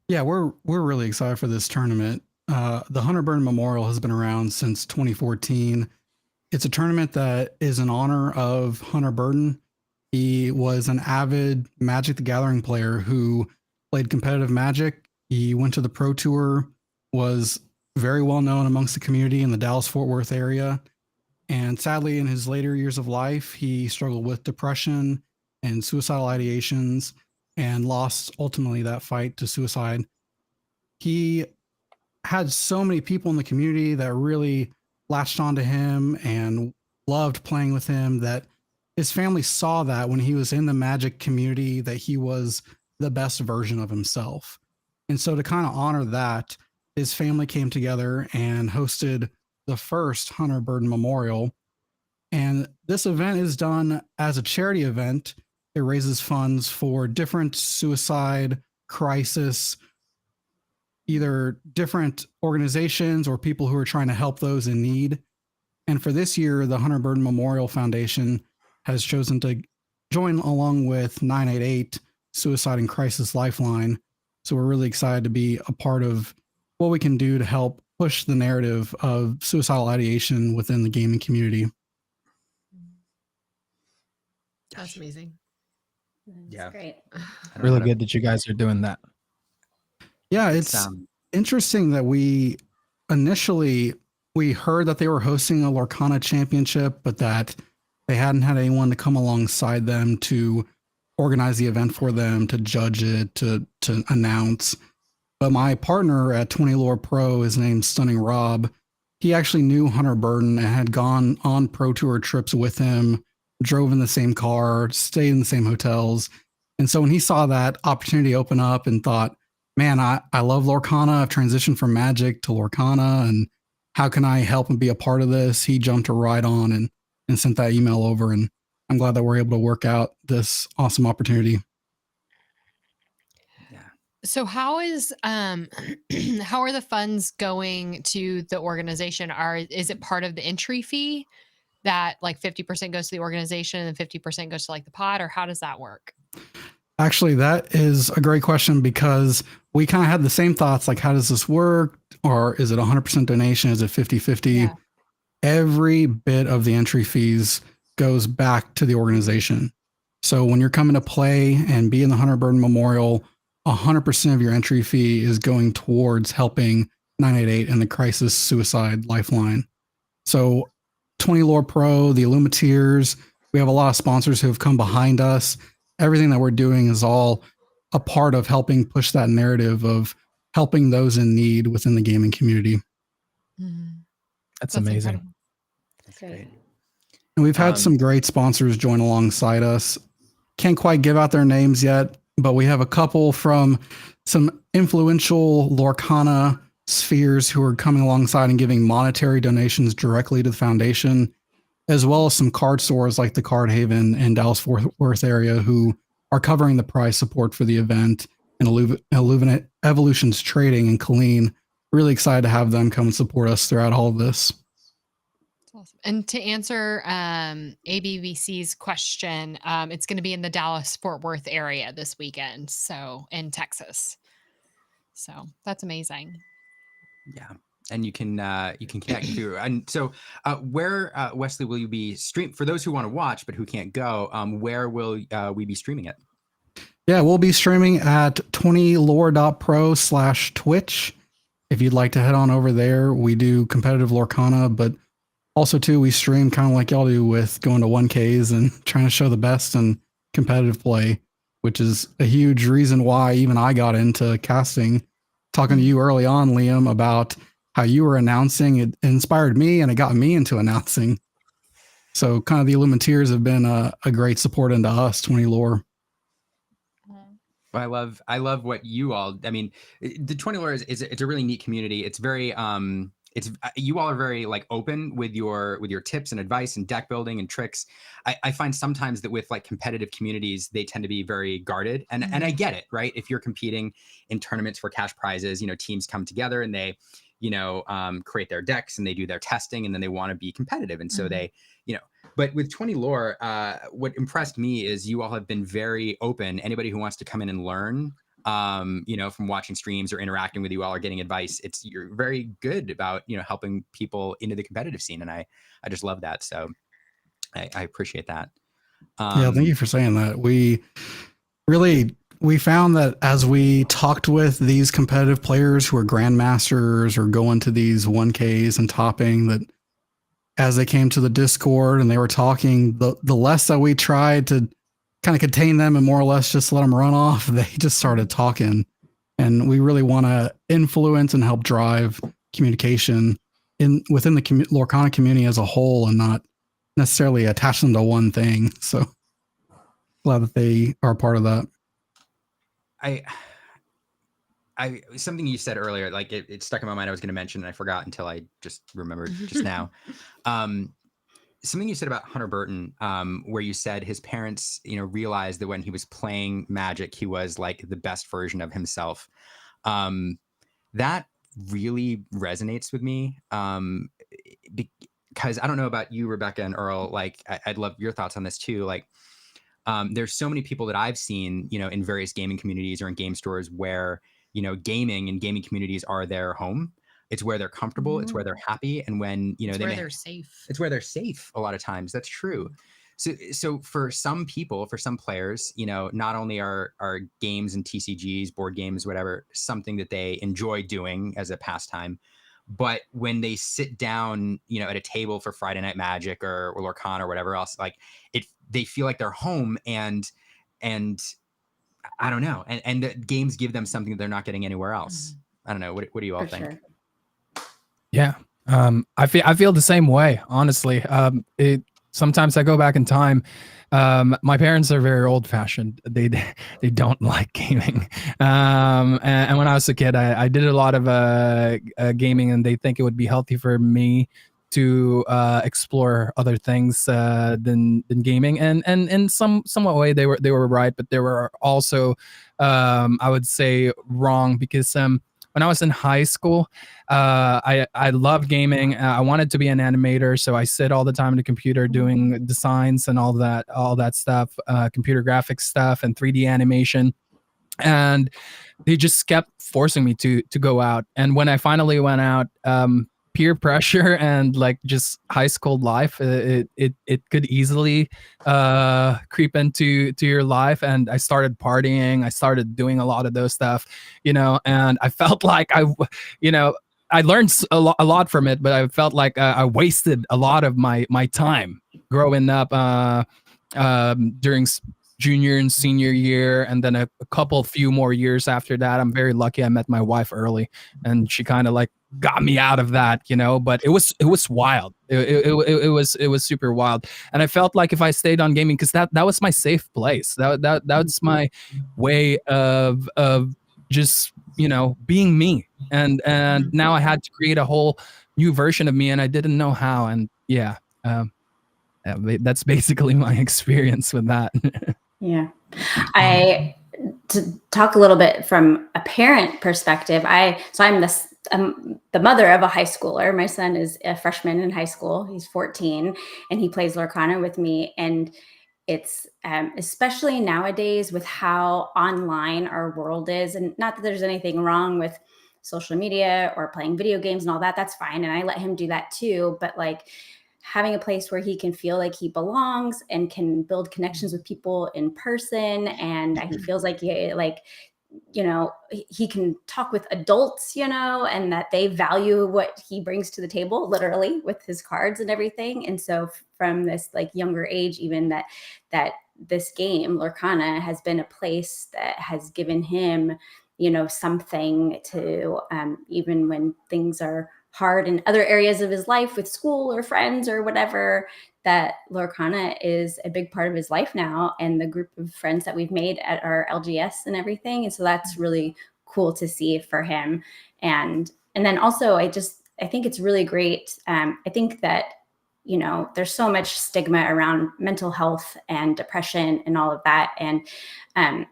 Yeah, we're really excited for this tournament. The Hunter Burton Memorial has been around since 2014. It's a tournament that is in honor of Hunter Burton. He was an avid Magic the Gathering player who played competitive Magic. He went to the Pro Tour, was very well known amongst the community in the Dallas-Fort Worth area. And sadly, in his later years of life, he struggled with depression and suicidal ideations and lost ultimately that fight to suicide. He had so many people in the community that really latched onto him and loved playing with him that his family saw that when he was in the Magic community that he was the best version of himself. And so to kind of honor that, his family came together and hosted the first Hunter Burton Memorial. And this event is done as a charity event. It raises funds for different suicide, crisis, either different organizations or people who are trying to help those in need. And for this year, the Hunter Burton Memorial Foundation has chosen to join along with 988 Suicide and Crisis Lifeline. So we're really excited to be a part of what we can do to help push the narrative of suicidal ideation within the gaming community.
That's amazing.
Yeah.
Great.
Really good that you guys are doing that.
Yeah, it's interesting that we heard that they were hosting a Lorcana championship, but that they hadn't had anyone to come alongside them to organize the event for them, to judge it, to announce. But my partner at 20 Lore Pro, his name's Stunning Rob, he actually knew Hunter Burton and had gone on Pro Tour trips with him, drove in the same car, stayed in the same hotels. And so when he saw that opportunity open up and thought, man, I love Lorcana. I've transitioned from Magic to Lorcana, and how can I help and be a part of this? He jumped right on and sent that email over, and I'm glad that we're able to work out this awesome opportunity.
So how is how are the funds going to the organization? Is it part of the entry fee that like 50% goes to the organization and 50% goes to like the pod, or how does that work?
Actually, that is a great question, because we kind of had the same thoughts, like, how does this work? Or is it 100% donation? Is it 50-50?
Yeah.
Every bit of the entry fees goes back to the organization. So when you're coming to play and be in the Hunter Burton Memorial, 100% of your entry fee is going towards helping 988 and the Crisis Suicide Lifeline. So 20 Lore Pro, the Illuminateers, we have a lot of sponsors who have come behind us. Everything that we're doing is all a part of helping push that narrative of helping those in need within the gaming community.
Mm-hmm.
That's amazing.
Incredible.
That's great.
And we've had some great sponsors join alongside us. Can't quite give out their names yet, but we have a couple from some influential Lorcana spheres who are coming alongside and giving monetary donations directly to the foundation, as well as some card stores like the Card Haven and Dallas-Fort Worth area who are covering the prize support for the event, and Evolutions Trading and Colleen. Really excited to have them come and support us throughout all of this.
That's awesome. And to answer ABVC's question, it's going to be in the Dallas-Fort Worth area this weekend, so in Texas. So that's amazing.
Yeah. And you can connect through. And so where, Wesley, will you be for those who want to watch but who can't go, where will we be streaming it?
Yeah, we'll be streaming at 20lore.pro/Twitch. If you'd like to head on over there, we do competitive Lorcana, but also too, we stream kind of like y'all do with going to 1Ks and trying to show the best in competitive play, which is a huge reason why even I got into casting. Talking to you early on, Liam, about how you were announcing, it inspired me and it got me into announcing. So kind of the Illuminateers have been a great support into us, 20 Lore.
I love what you all, I mean, the 20 Lore is it's a really neat community. It's very, you all are very like open with your tips and advice and deck building and tricks. I find sometimes that with like competitive communities, they tend to be very guarded, and I get it, right? If you're competing in tournaments for cash prizes, teams come together and they, create their decks and they do their testing and then they want to be competitive. And so they, but with 20 Lore, what impressed me is you all have been very open. Anybody who wants to come in and learn, from watching streams or interacting with you all or getting advice, you're very good about, helping people into the competitive scene. And I just love that. So I appreciate that.
Yeah, thank you for saying that. We found that as we talked with these competitive players who are grandmasters or going to these 1Ks and topping, that as they came to the Discord and they were talking, the less that we tried to kind of contain them and more or less just let them run off, they just started talking. And we really want to influence and help drive communication within the Lorcana community as a whole and not necessarily attach them to one thing. So glad that they are a part of that.
Something you said earlier, like it stuck in my mind. I was going to mention and I forgot until I just remembered just now. Something you said about Hunter Burton, where you said his parents, realized that when he was playing Magic, he was like the best version of himself. That really resonates with me. Because I don't know about you, Rebecca and Earl, like I'd love your thoughts on this too. Like, there's so many people that I've seen, in various gaming communities or in game stores where, gaming and gaming communities are their home. It's where they're comfortable. It's where they're happy. And when,
they're safe.
It's where they're safe a lot of times. That's true. So for some people, for some players, not only are games and TCGs, board games, whatever, something that they enjoy doing as a pastime, but when they sit down, at a table for Friday Night Magic or Lorcana or whatever else, like they feel like they're home and I don't know. And the games give them something that they're not getting anywhere else. I don't know. What do you all think?
Sure.
Yeah. I feel the same way, honestly. sometimes I go back in time. My parents are very old fashioned. They don't like gaming. And when I was a kid, I did a lot of gaming, and they think it would be healthy for me to explore other things than gaming. And in somewhat way, they were right, but they were also I would say wrong, because when I was in high school, I loved gaming. I wanted to be an animator, so I sit all the time on the computer doing designs and all that stuff, computer graphics stuff and 3D animation. And they just kept forcing me to go out. And when I finally went out, peer pressure and like just high school life, it could easily creep into your life. And I started partying. I started doing a lot of those stuff, and I felt like you know, I learned a lot from it, but I felt like I wasted a lot of my time growing up during junior and senior year, and then a few more years after that. I'm very lucky I met my wife early, and she kind of like got me out of that, but it was wild. It was super wild. And I felt like if I stayed on gaming, because that was my safe place, that's my way of just being me. And now I had to create a whole new version of me, and I didn't know how. And that's basically my experience with that.
Yeah. To talk a little bit from a parent perspective, I'm the mother of a high schooler. My son is a freshman in high school. He's 14, and he plays Lorcana with me. And it's especially nowadays with how online our world is, and not that there's anything wrong with social media or playing video games and all that. That's fine. And I let him do that too. But like, having a place where he can feel like he belongs and can build connections with people in person, and he feels like he can talk with adults, and that they value what he brings to the table, literally with his cards and everything. And so from this like younger age, even that this game Lorcana has been a place that has given him, something to, even when things are hard in other areas of his life with school or friends or whatever, that Lorcana is a big part of his life now, and the group of friends that we've made at our LGS and everything. And so that's really cool to see for him. And then also I think it's really great. I think that, there's so much stigma around mental health and depression and all of that. And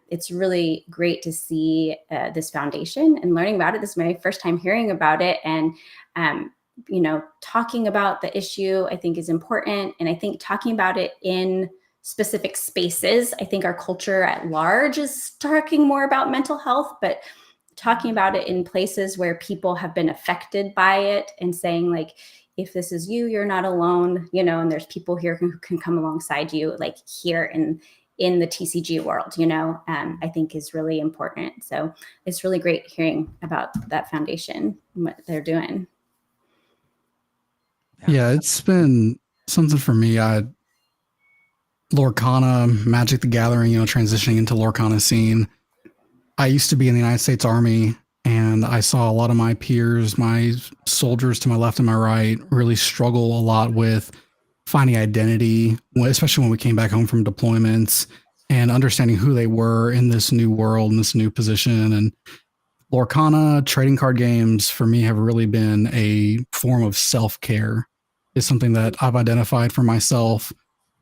it's really great to see this foundation and learning about it. This is my first time hearing about it. And, talking about the issue, I think, is important. And I think talking about it in specific spaces, I think our culture at large is talking more about mental health, but talking about it in places where people have been affected by it and saying like, if this is you, you're not alone, and there's people here who can come alongside you, like here in the TCG world, I think is really important. So it's really great hearing about that foundation and what they're doing.
Yeah, it's been something for me. Lorcana, Magic the Gathering, transitioning into Lorcana scene. I used to be in the United States Army, and I saw a lot of my peers, my soldiers to my left and my right, really struggle a lot with finding identity, especially when we came back home from deployments, and understanding who they were in this new world, in this new position. And Lorcana trading card games for me have really been a form of self-care. It's something that I've identified for myself,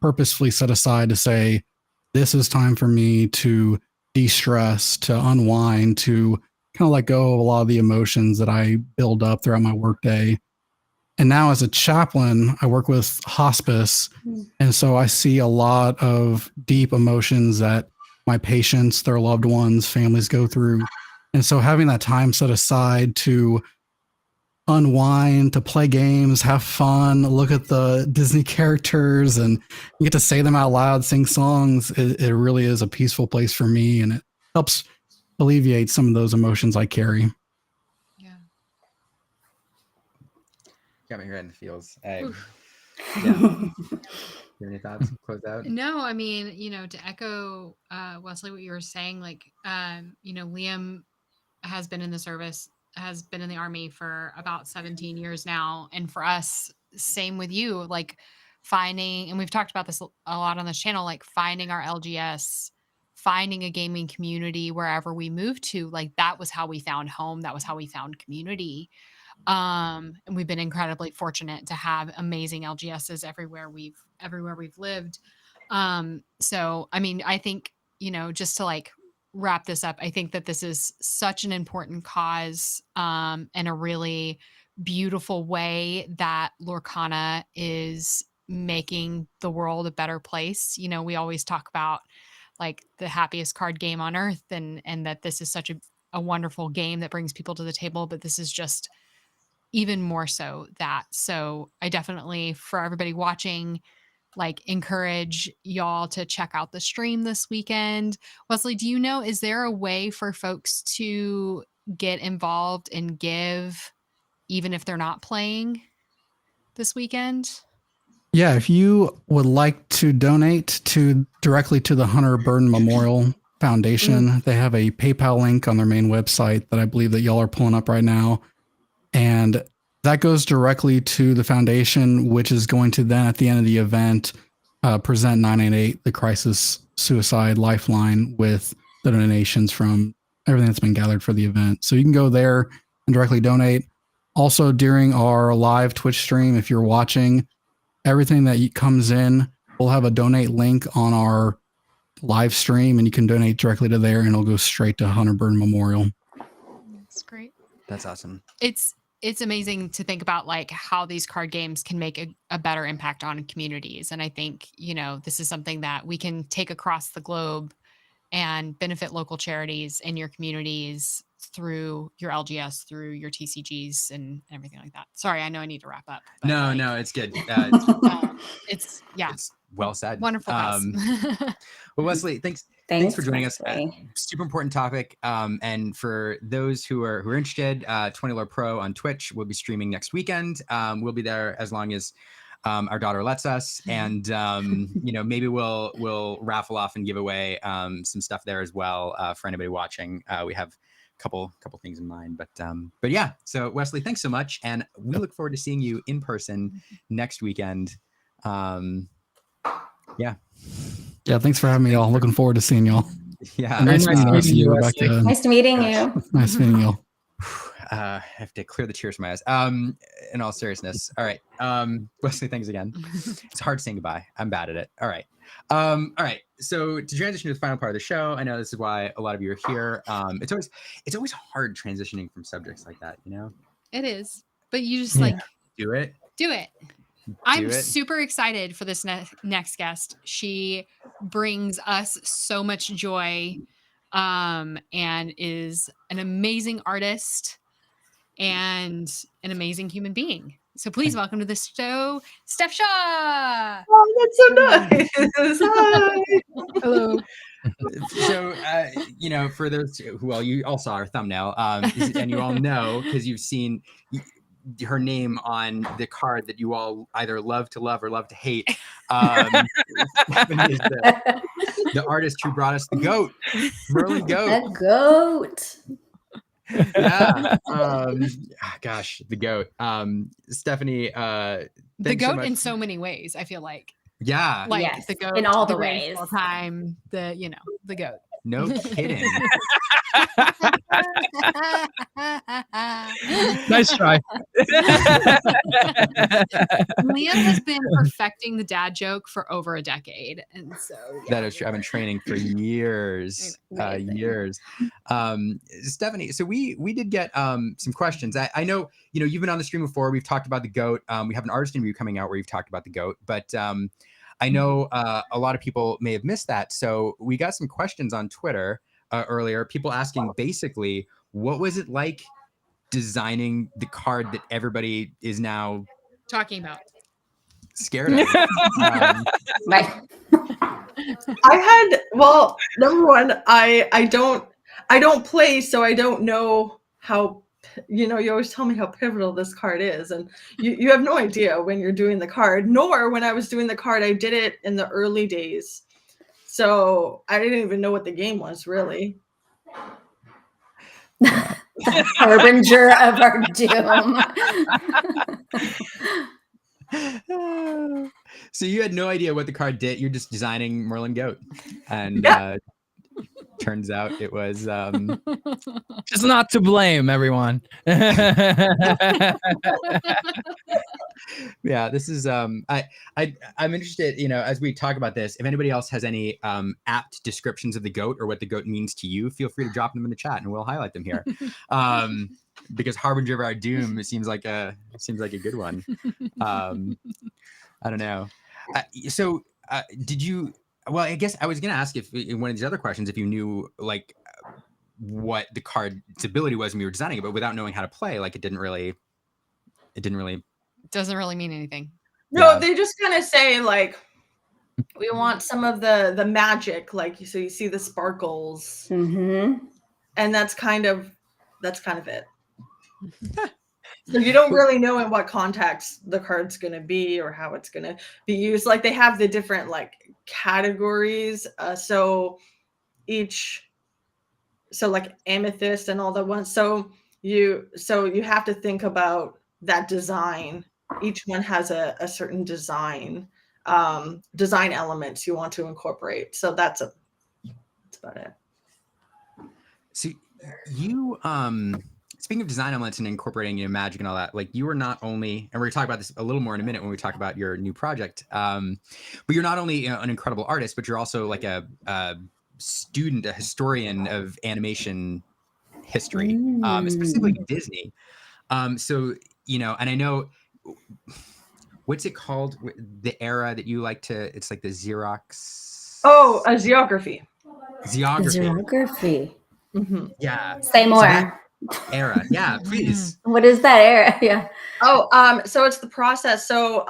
purposefully set aside to say, this is time for me to de-stress, to unwind, to kind of let go of a lot of the emotions that I build up throughout my workday. And now as a chaplain, I work with hospice. And so I see a lot of deep emotions that my patients, their loved ones, families go through. And so having that time set aside to unwind, to play games, have fun, look at the Disney characters, and you get to say them out loud, sing songs, it really is a peaceful place for me. And it helps alleviate some of those emotions I carry.
Yeah.
Got me right in the feels. Yeah. You have any thoughts? Close out?
No, I mean, to echo Wesley, what you were saying, like, Liam has been in the service, has been in the Army for about 17 years now. And for us, same with you, like finding, and we've talked about this a lot on this channel, like finding our LGS, finding a gaming community wherever we moved to. Like that was how we found home. That was how we found community. And we've been incredibly fortunate to have amazing LGSs everywhere we've lived. So, I mean, I think, just to like wrap this up, I think that this is such an important cause, and a really beautiful way that Lorcana is making the world a better place. We always talk about like the happiest card game on earth, and that this is such a wonderful game that brings people to the table, but this is just even more so that. So I definitely, for everybody watching, like encourage y'all to check out the stream this weekend. Wesley, do you know, is there a way for folks to get involved and give even if they're not playing this weekend?
Yeah, if you would like to donate directly to the Hunter Burton Memorial Foundation, they have a PayPal link on their main website that I believe that y'all are pulling up right now. And that goes directly to the foundation, which is going to then at the end of the event present 988, the Crisis Suicide Lifeline, with the donations from everything that's been gathered for the event. So you can go there and directly donate. Also, during our live Twitch stream, if you're watching, everything that comes in, we'll have a donate link on our live stream, and you can donate directly to there, and it'll go straight to Hunter Burton Memorial.
That's great.
That's awesome.
It's amazing to think about like how these card games can make a better impact on communities. And I think, this is something that we can take across the globe and benefit local charities in your communities through your LGS, through your TCGs and everything like that. Sorry, I know I need to wrap up.
No, it's good.
It's
well said.
Wonderful.
Well, Wesley, thanks for joining us. Super important topic. And for those who are interested, 20 Lore Pro on Twitch will be streaming next weekend. We'll be there as long as our daughter lets us, and maybe we'll raffle off and give away some stuff there as well for anybody watching. We have a couple things in mind, but yeah. So Wesley, thanks so much, and we look forward to seeing you in person next weekend.
Yeah, thanks for having me, y'all. Looking forward to seeing y'all.
Yeah,
nice meeting you, Rebecca.
Nice meeting you.
Nice meeting y'all.
I have to clear the tears from my eyes. In all seriousness. All right. Wesley, thanks again. It's hard saying goodbye. I'm bad at it. All right. All right. So to transition to the final part of the show, I know this is why a lot of you are here. It's always hard transitioning from subjects like that,
It is. But you just like
do it.
I'm super excited for this next guest. She brings us so much joy, and is an amazing artist and an amazing human being. So please welcome to the show, Steph Shaw.
Oh, that's so nice. Hi.
Hello.
So, for those who, you all saw our thumbnail, and you all know because you've seen her name on the card that you all either love to love or love to hate. Stephanie is the artist who brought us the goat, Merlin Goat.
The goat.
Yeah. Gosh, the goat. Stephanie,
the goat in so many ways, I feel like.
Yeah.
Like
yes,
the goat
in all the ways.
Time, the goat.
No kidding.
Nice try.
Liam has been perfecting the dad joke for over a decade, and so
that is true. I've been training for years. Stephanie, so we did get some questions. I know you've been on the stream before. We've talked about the goat. We have an artist interview coming out where you've talked about the goat, but I know a lot of people may have missed that. So we got some questions on Twitter earlier. People asking basically, what was it like designing the card that everybody is now
talking about,
scared of?
Right.
Number one, I don't play, so I don't know how. You always tell me how pivotal this card is, and you have no idea when you're doing the card, nor when I was doing the card. I did it in the early days, so I didn't even know what the game was, really.
The harbinger of our doom.
So you had no idea what the card did. You're just designing Merlin Goat, and
Yeah.
turns out it was
Just not to blame, everyone.
yeah. This is I'm interested. As we talk about this, if anybody else has any apt descriptions of the goat or what the goat means to you, feel free to drop them in the chat, and we'll highlight them here. Because Harbinger of Our Doom seems like a good one. I don't know. Did you? Well, I guess I was going to ask if in one of these other questions, if you knew like what the card's ability was when you were designing it, but without knowing how to play, like it didn't really.
Doesn't really mean anything.
No,
Yeah.
they just kind of say like, we want some of the magic, like so you see the sparkles,
Mm-hmm.
and that's kind of it. So you don't really know in what context the card's going to be or how it's going to be used. Like they have the different like categories. So like amethyst and all the ones. So you have to think about that design. Each one has a certain design elements you want to incorporate. So that's about it.
So you speaking of design elements and incorporating magic and all that, like you are not only, and we're gonna talk about this a little more in a minute when we talk about your new project, but you're not only an incredible artist, but you're also like a student, a historian of animation history, specifically Disney. So and I know, what's it called? The era that you like to? It's like the Xerox.
Oh, a geography.
Geography.
Mm-hmm.
Yeah.
Say more.
So that era. Yeah, please.
What is that era? Yeah.
Oh, so it's the process. So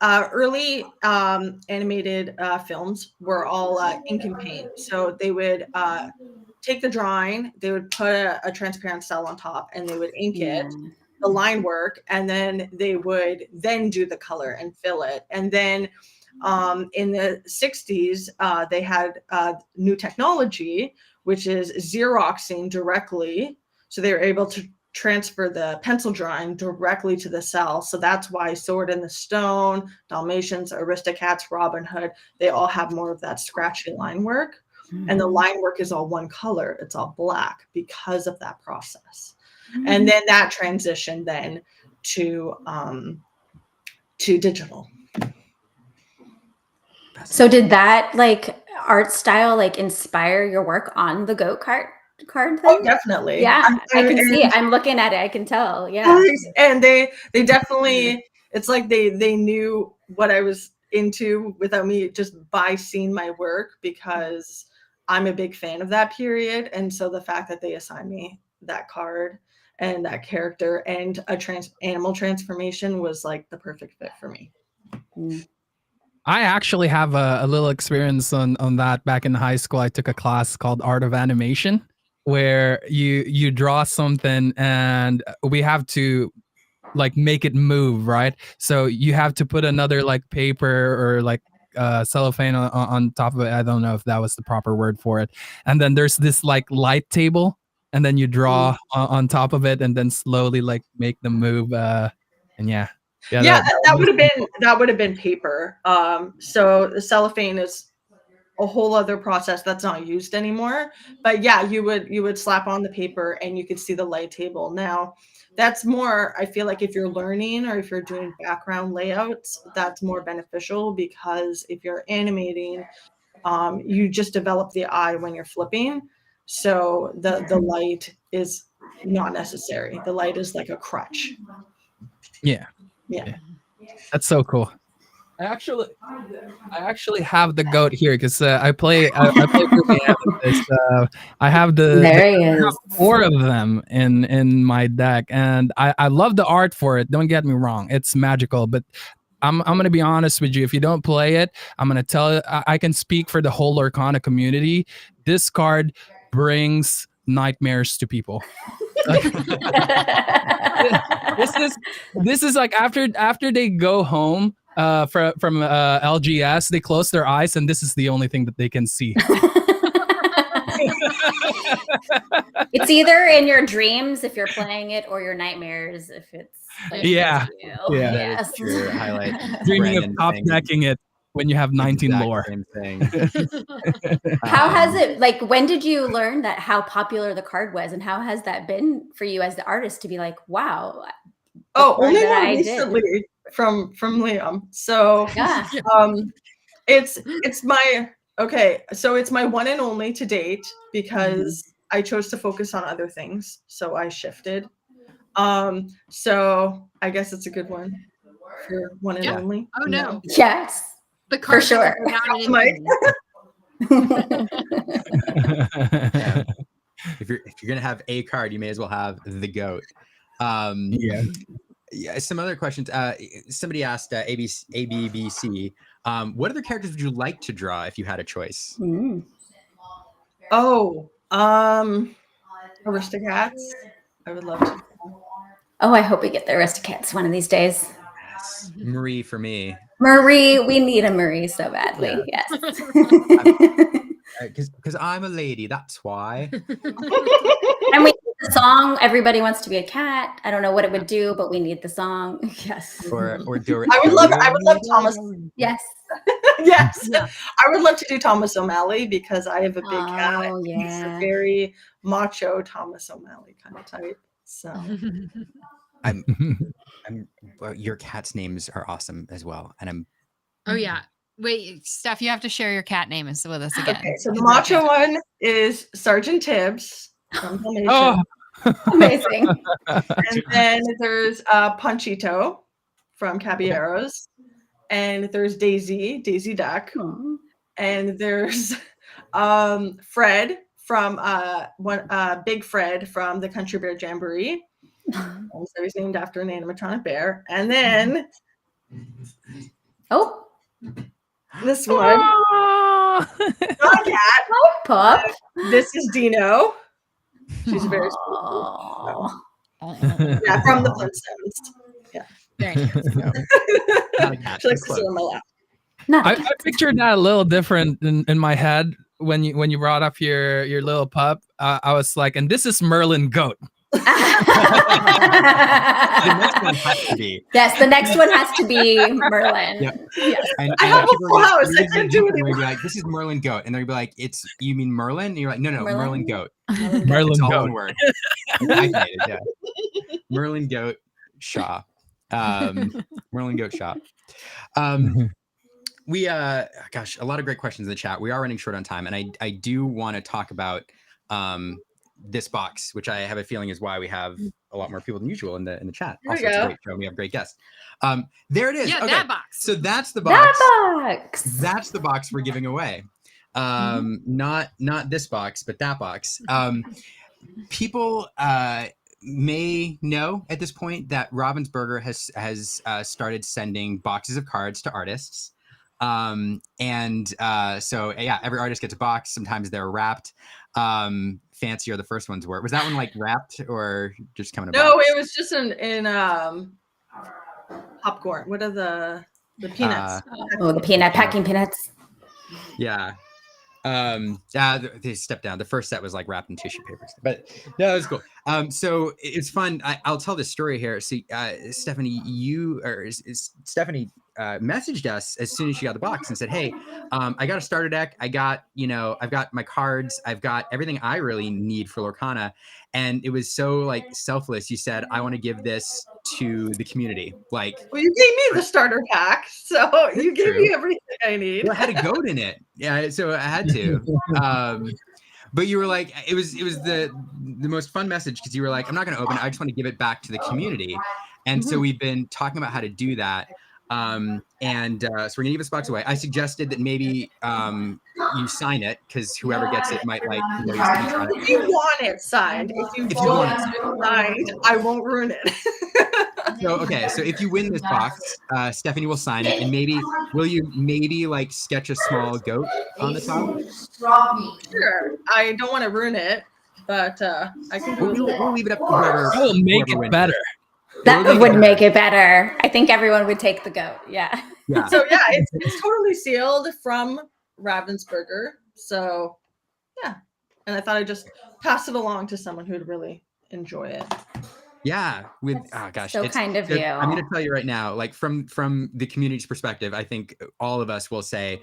early animated films were all ink and paint. So they would take the drawing, they would put a transparent cell on top, and they would ink it, the line work, and then they would then do the color and fill it. And then in the 60s, they had new technology, which is Xeroxing directly. So they were able to transfer the pencil drawing directly to the cell. So that's why Sword in the Stone, Dalmatians, Aristocats, Robin Hood, they all have more of that scratchy line work. Mm-hmm. And the line work is all one color. It's all black because of that process. Mm-hmm. And then that transition then to digital.
So did that like art style like inspire your work on the goat card thing?
Oh, definitely.
Yeah, I can see it. I'm looking at it. I can tell. Yeah.
And they definitely, it's like they knew what I was into without me just by seeing my work, because I'm a big fan of that period. And so the fact that they assigned me that card and that character and a animal transformation was like the perfect fit for me.
Mm.
I actually have a little experience on that. Back in high school, I took a class called Art of Animation, where you draw something and we have to like make it move, right? So you have to put another like paper or like cellophane on top of it. I don't know if that was the proper word for it. And then there's this like light table, and then you draw on top of it, and then slowly like make them move. And yeah.
Yeah, that would have been paper. So the cellophane is a whole other process that's not used anymore. But yeah, you would slap on the paper and you could see the light table. Now, that's more, I feel like if you're learning or if you're doing background layouts, that's more beneficial, because if you're animating, you just develop the eye when you're flipping. So the light is not necessary. The light is like a crutch.
Yeah.
Yeah.
That's so cool. I actually have the goat here because I play Amethyst. I have the 4 of them in my deck, and I love the art for it. Don't get me wrong, it's magical. But I'm gonna be honest with you. If you don't play it, I'm gonna tell you. I can speak for the whole Lorcana community. This card brings nightmares to people. This is like after they go home from LGS, they close their eyes and this is the only thing that they can see.
It's either in your dreams if you're playing it, or your nightmares if it's like,
Yeah.
you.
Yeah.
That is
Yes.
true. Highlight
Dreaming of
Brandon
top
saying
decking it when you have 19
exact
lore.
same thing.
How has
Um,
it, like, when did you learn that how popular the card was, and how has that been for you as the artist to be like, wow?
Oh,
card
only
that
more
I did.
recently from Liam. So
Yeah.
it's my so it's my one and only to date because I chose to focus on other things. So I shifted. So I guess it's a good one for one and
Yeah.
only.
Oh no,
Yes.
the card
sure.
doesn't go down in
Mike.
yeah. If you're gonna have a card, you may as well have the goat.
Yeah.
Yeah. Some other questions. Somebody asked ABBC. What other characters would you like to draw if you had a choice?
Oh, Aristocats. I would love to.
Oh, I hope we get the Aristocats one of these days.
Yes. Marie for me.
Marie, we need a Marie so badly.
Yeah.
Yes.
Because I'm a lady, that's why.
And we need the song. Everybody wants to be a cat. I don't know what it would do, but we need the song. Yes.
Or do
I would love Thomas.
Yes.
Yes. I would love to do Thomas O'Malley because I have a big cat.
Oh,
He's a
yeah.
very macho Thomas O'Malley kind of type. So
well, your cat's names are awesome as well, and I'm.
Oh yeah. Wait, Steph, you have to share your cat name with us again.
okay. So the macho one is Sergeant Tibbs from Dalmatian.
Oh,
Amazing.
And then there's Panchito from Caballeros. And there's Daisy Duck.
Aw.
And there's Fred from Big Fred from the Country Bear Jamboree. So he's named after an animatronic bear. And then
Oh,
this one, not a cat.
pup.
This is Dino. She's very
Aw.
yeah, from the Flintstones.
Very nice.
No, not a cat.
She likes
It's
to sit
close.
on my lap.
Not a
I
cat.
pictured that a little different in my head when you brought up your little pup. I was like, and this is Merlin Goat.
The next one has to be.
Yes, the next one has to be Merlin.
Yep.
Yes.
And,
I have a
people
full
are
house. I
you're
can't do
gonna
it
be like, this is Merlin Goat, and they'll be like, you mean Merlin? And you're like, no,
Merlin?
Merlin Goat.
Merlin
It's all
Goat.
one word. Hyphenated, yeah. Merlin Goat Shaw. Merlin Goat Shaw. We gosh, a lot of great questions in the chat. We are running short on time, and I do want to talk about this box, which I have a feeling is why we have a lot more people than usual in the chat.
There
Also,
we
it's a
go.
great show. We have great guests. There it is.
Yeah,
Okay.
that box.
So that's the
That
box.
box.
That's the box we're giving away. Not this box, but that box. People may know at this point that Robin's Burger has started sending boxes of cards to artists. So yeah, every artist gets a box. Sometimes they're wrapped. Fancier the first ones were. Was that one like wrapped or just coming?
No, it was just in popcorn. What are the peanuts?
Oh, the packing peanuts.
Yeah. They stepped down. The first set was like wrapped in tissue papers, but no, it was cool. So it's fun. I'll tell this story here. So, Stephanie, Stephanie messaged us as soon as she got the box and said, "Hey, I got a starter deck. I've got my cards. I've got everything I really need for Lorcana." And it was so like selfless. You said, "I want to give this to the community." Like,
Well, you gave me the starter pack, so you gave
true.
me everything I need.
well, it had a goat in it. Yeah, so I had to. But you were like, it was the most fun message because you were like, I'm not going to open it. I just want to give it back to the community. And so we've been talking about how to do that. So we're gonna give this box away. I suggested that maybe you sign it because whoever gets it might like your signature on it.
If you want it signed, if you want it signed, I won't ruin it.
So okay, so if you win this box, Stephanie will sign it, and will you like sketch a small goat on the top?
Sure. I don't want to ruin it, but I can do it.
We'll leave it up to whoever.
I will make
whoever
it
wins
better.
That would make it better. I think everyone would take the goat. Yeah.
Yeah.
So yeah, it's totally sealed from Ravensburger. So yeah. and I thought I'd just pass it along to someone who'd really enjoy it.
Yeah, with
That's
oh gosh,
so kind of you.
I'm going to tell you right now, like from the community's perspective, I think all of us will say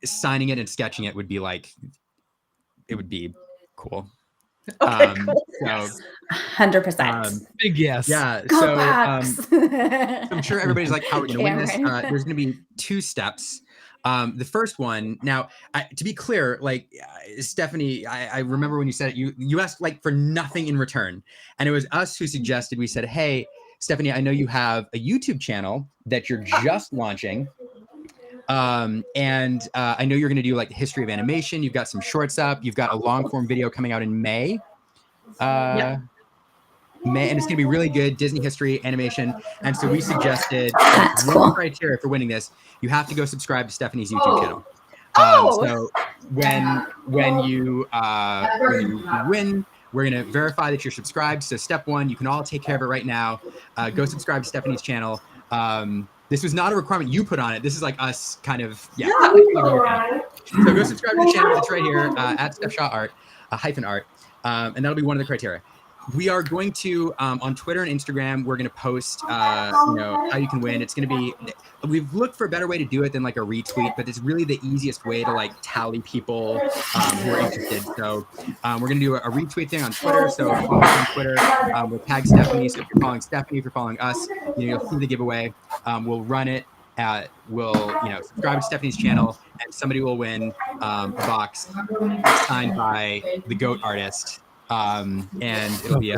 signing it and sketching it would be like, it would be cool.
Okay, cool.
So
100%.
Big yes.
yeah,
Go
so
Bucks!
I'm sure everybody's like, how are we going to win this?
Cameron.
There's going to be 2 steps. The first one, now, to be clear, like Stephanie, I remember when you said it, you asked like for nothing in return, and it was us who suggested. We said, hey, Stephanie, I know you have a YouTube channel that you're just launching, and I know you're going to do like the history of animation. You've got some shorts up. You've got a long form video coming out in May. And it's going to be really good Disney history animation. And so we suggested one criteria for winning this: you have to go subscribe to Stephanie's YouTube channel. So when you win, we're going to verify that you're subscribed. So step 1, you can all take care of it right now. Go subscribe to Stephanie's channel. This was not a requirement you put on it. This is like us kind of, So go subscribe to the channel. It's right here at StephShaw Art, _art. And that'll be one of the criteria. We are going to, on Twitter and Instagram, we're going to post, how you can win. It's going to be, we've looked for a better way to do it than like a retweet, but it's really the easiest way to like tally people who are interested. So we're going to do a retweet thing on Twitter. So follow us on Twitter. We'll tag Stephanie. So if you're following Stephanie, if you're following us, you'll see the giveaway. We'll run it. We'll subscribe to Stephanie's channel, and somebody will win a box signed by the Goat artist. And it'll be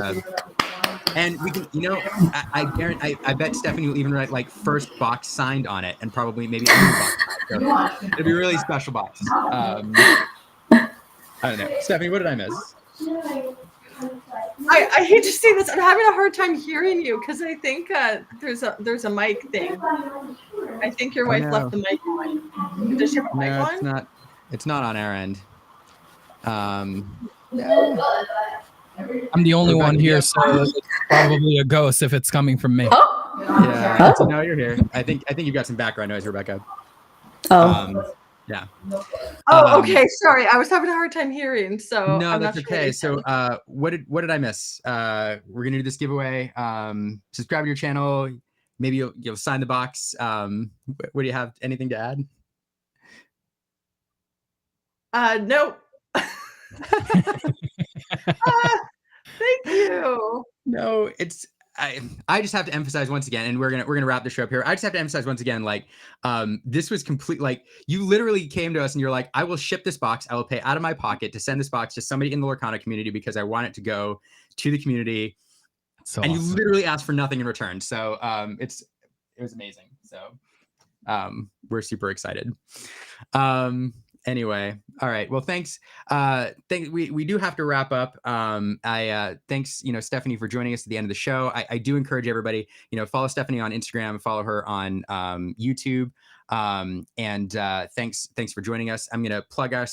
and we can, I guarantee, I bet Stephanie will even write like first box signed on it, and probably maybe only box signed. So it'll be a really special box. I don't know, Stephanie, what did I miss?
I hate to say this. I'm having a hard time hearing you because I think there's a mic thing. I think your wife left the mic on. Does she have a mic on?
It's not on our end.
I'm the only one here, so it's probably a ghost if it's coming from me.
Yeah, so now you're here. I think you've got some background noise, Rebecca. Yeah.
Okay. Sorry, I was having a hard time hearing. So
no,
I'm
that's
not sure
okay. So what did I miss? We're gonna do this giveaway. Subscribe to your channel. Maybe you'll sign the box. What do you have? Anything to add?
No. Thank you.
No, it's I just have to emphasize once again, and we're gonna wrap the show up here. I just have to emphasize once again, like this was complete. Like you literally came to us and you're like, I will ship this box. I will pay out of my pocket to send this box to somebody in the Lorcana community because I want it to go to the community.
So
and
awesome.
You literally asked for nothing in return. So it was amazing. So we're super excited. Anyway, all right. Well, thanks. We do have to wrap up. Thanks, Stephanie, for joining us at the end of the show. I do encourage everybody, follow Stephanie on Instagram, follow her on YouTube. Thanks for joining us. I'm gonna plug our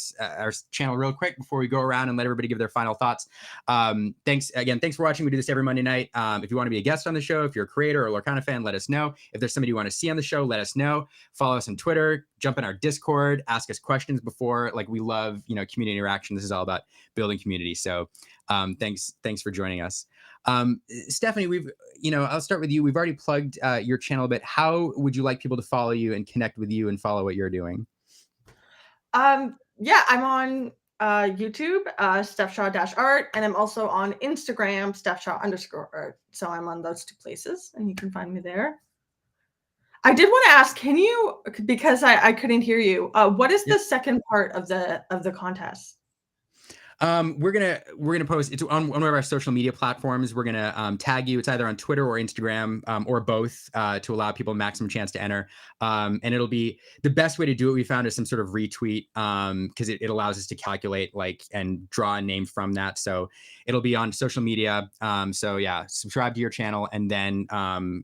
channel real quick before we go around and let everybody give their final thoughts. Thanks for watching. We do this every Monday night. If you want to be a guest on the show, if you're a creator or a Lorcana fan, let us know. If there's somebody you want to see on the show, let us know. Follow us on Twitter, jump in our Discord, ask us questions before. Like, we love community interaction. This is all about building community. So thanks for joining us. Stephanie, I'll start with you. We've already plugged your channel a bit. How would you like people to follow you and connect with you and follow what you're doing?
Yeah, I'm on YouTube, StephShaw-art, and I'm also on Instagram, StephShaw_art. So I'm on those 2 places, and you can find me there. I did want to ask, can you, because I couldn't hear you, what is the second part of the contest?
We're gonna post it's on one of our social media platforms. We're gonna tag you. It's either on Twitter or Instagram or both to allow people maximum chance to enter. And it'll be the best way to do it. We found is some sort of retweet because it allows us to calculate and draw a name from that. So it'll be on social media. So yeah, subscribe to your channel, and then on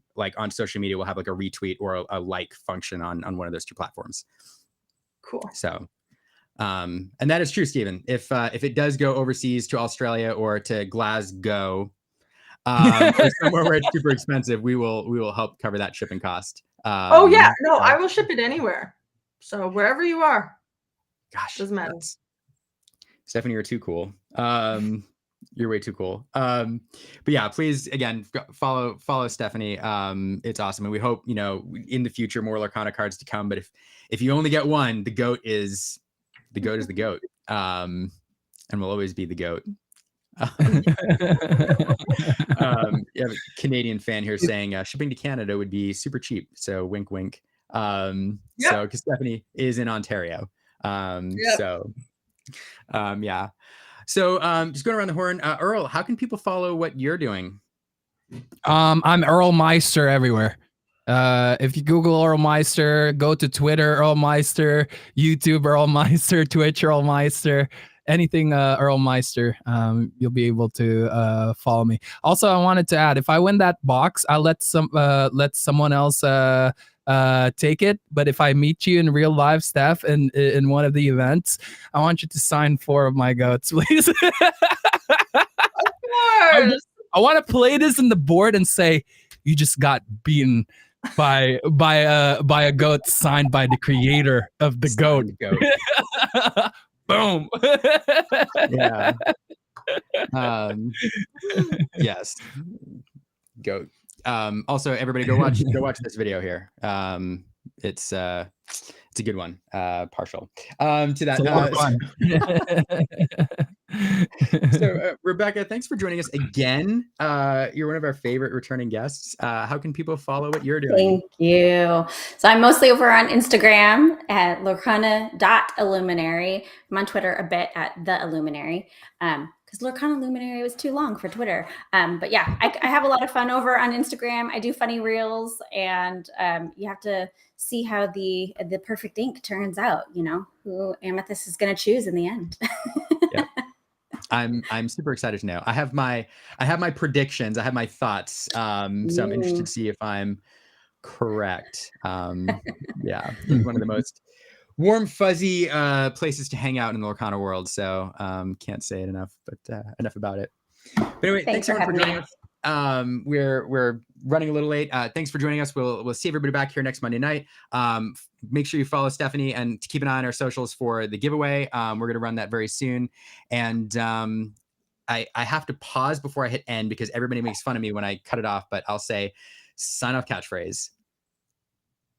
social media we'll have like a retweet or a like function on one of those 2 platforms.
Cool.
So. And that is true, Stephen. If it does go overseas to Australia or to Glasgow, or somewhere where it's super expensive, we will help cover that shipping cost.
Oh yeah, no, I will ship it anywhere. So wherever you are,
gosh,
doesn't matter.
Stephanie, you're too cool. You're way too cool. But yeah, please again follow Stephanie. It's awesome, and we hope in the future more Lorcana cards to come. But if you only get one, the goat is the goat, and will always be the goat. You have a Canadian fan here saying shipping to Canada would be super cheap. So wink, wink. So because Stephanie is in Ontario. So yeah. So just going around the horn, Earl, how can people follow what you're doing?
I'm Earl Meister everywhere. If you Google Earl Meister, go to Twitter, Earl Meister, YouTube, Earl Meister, Twitch, Earl Meister, anything Earl Meister, you'll be able to follow me. Also, I wanted to add, if I win that box, I'll let someone else take it. But if I meet you in real life, Steph, in one of the events, I want you to sign 4 of my goats, please. I want to play this in the board and say, you just got beaten by a goat signed by the creator of the goat. Boom.
Yeah. Yes. Goat. Also, everybody go watch this video here. It's a good one. Partial to that. So Rebecca, thanks for joining us again. You're one of our favorite returning guests. How can people follow what you're doing?
Thank you. So I'm mostly over on Instagram at lorcana.illuminary. I'm on Twitter a bit at the Illuminary. Because Lorcana Luminary was too long for Twitter. But yeah, I have a lot of fun over on Instagram. I do funny reels, and you have to see how the perfect ink turns out, who Amethyst is going to choose in the end.
Yeah. I'm super excited to know. I have my predictions. I have my thoughts. So I'm interested to see if I'm correct. Yeah, one of the most warm, fuzzy places to hang out in the Lorcana world. So can't say it enough, but enough about it. But anyway, thanks everyone for joining us. We're running a little late. Thanks for joining us. We'll see everybody back here next Monday night. Make sure you follow Stephanie and keep an eye on our socials for the giveaway. We're going to run that very soon. And I have to pause before I hit end because everybody makes fun of me when I cut it off, but I'll say sign off catchphrase.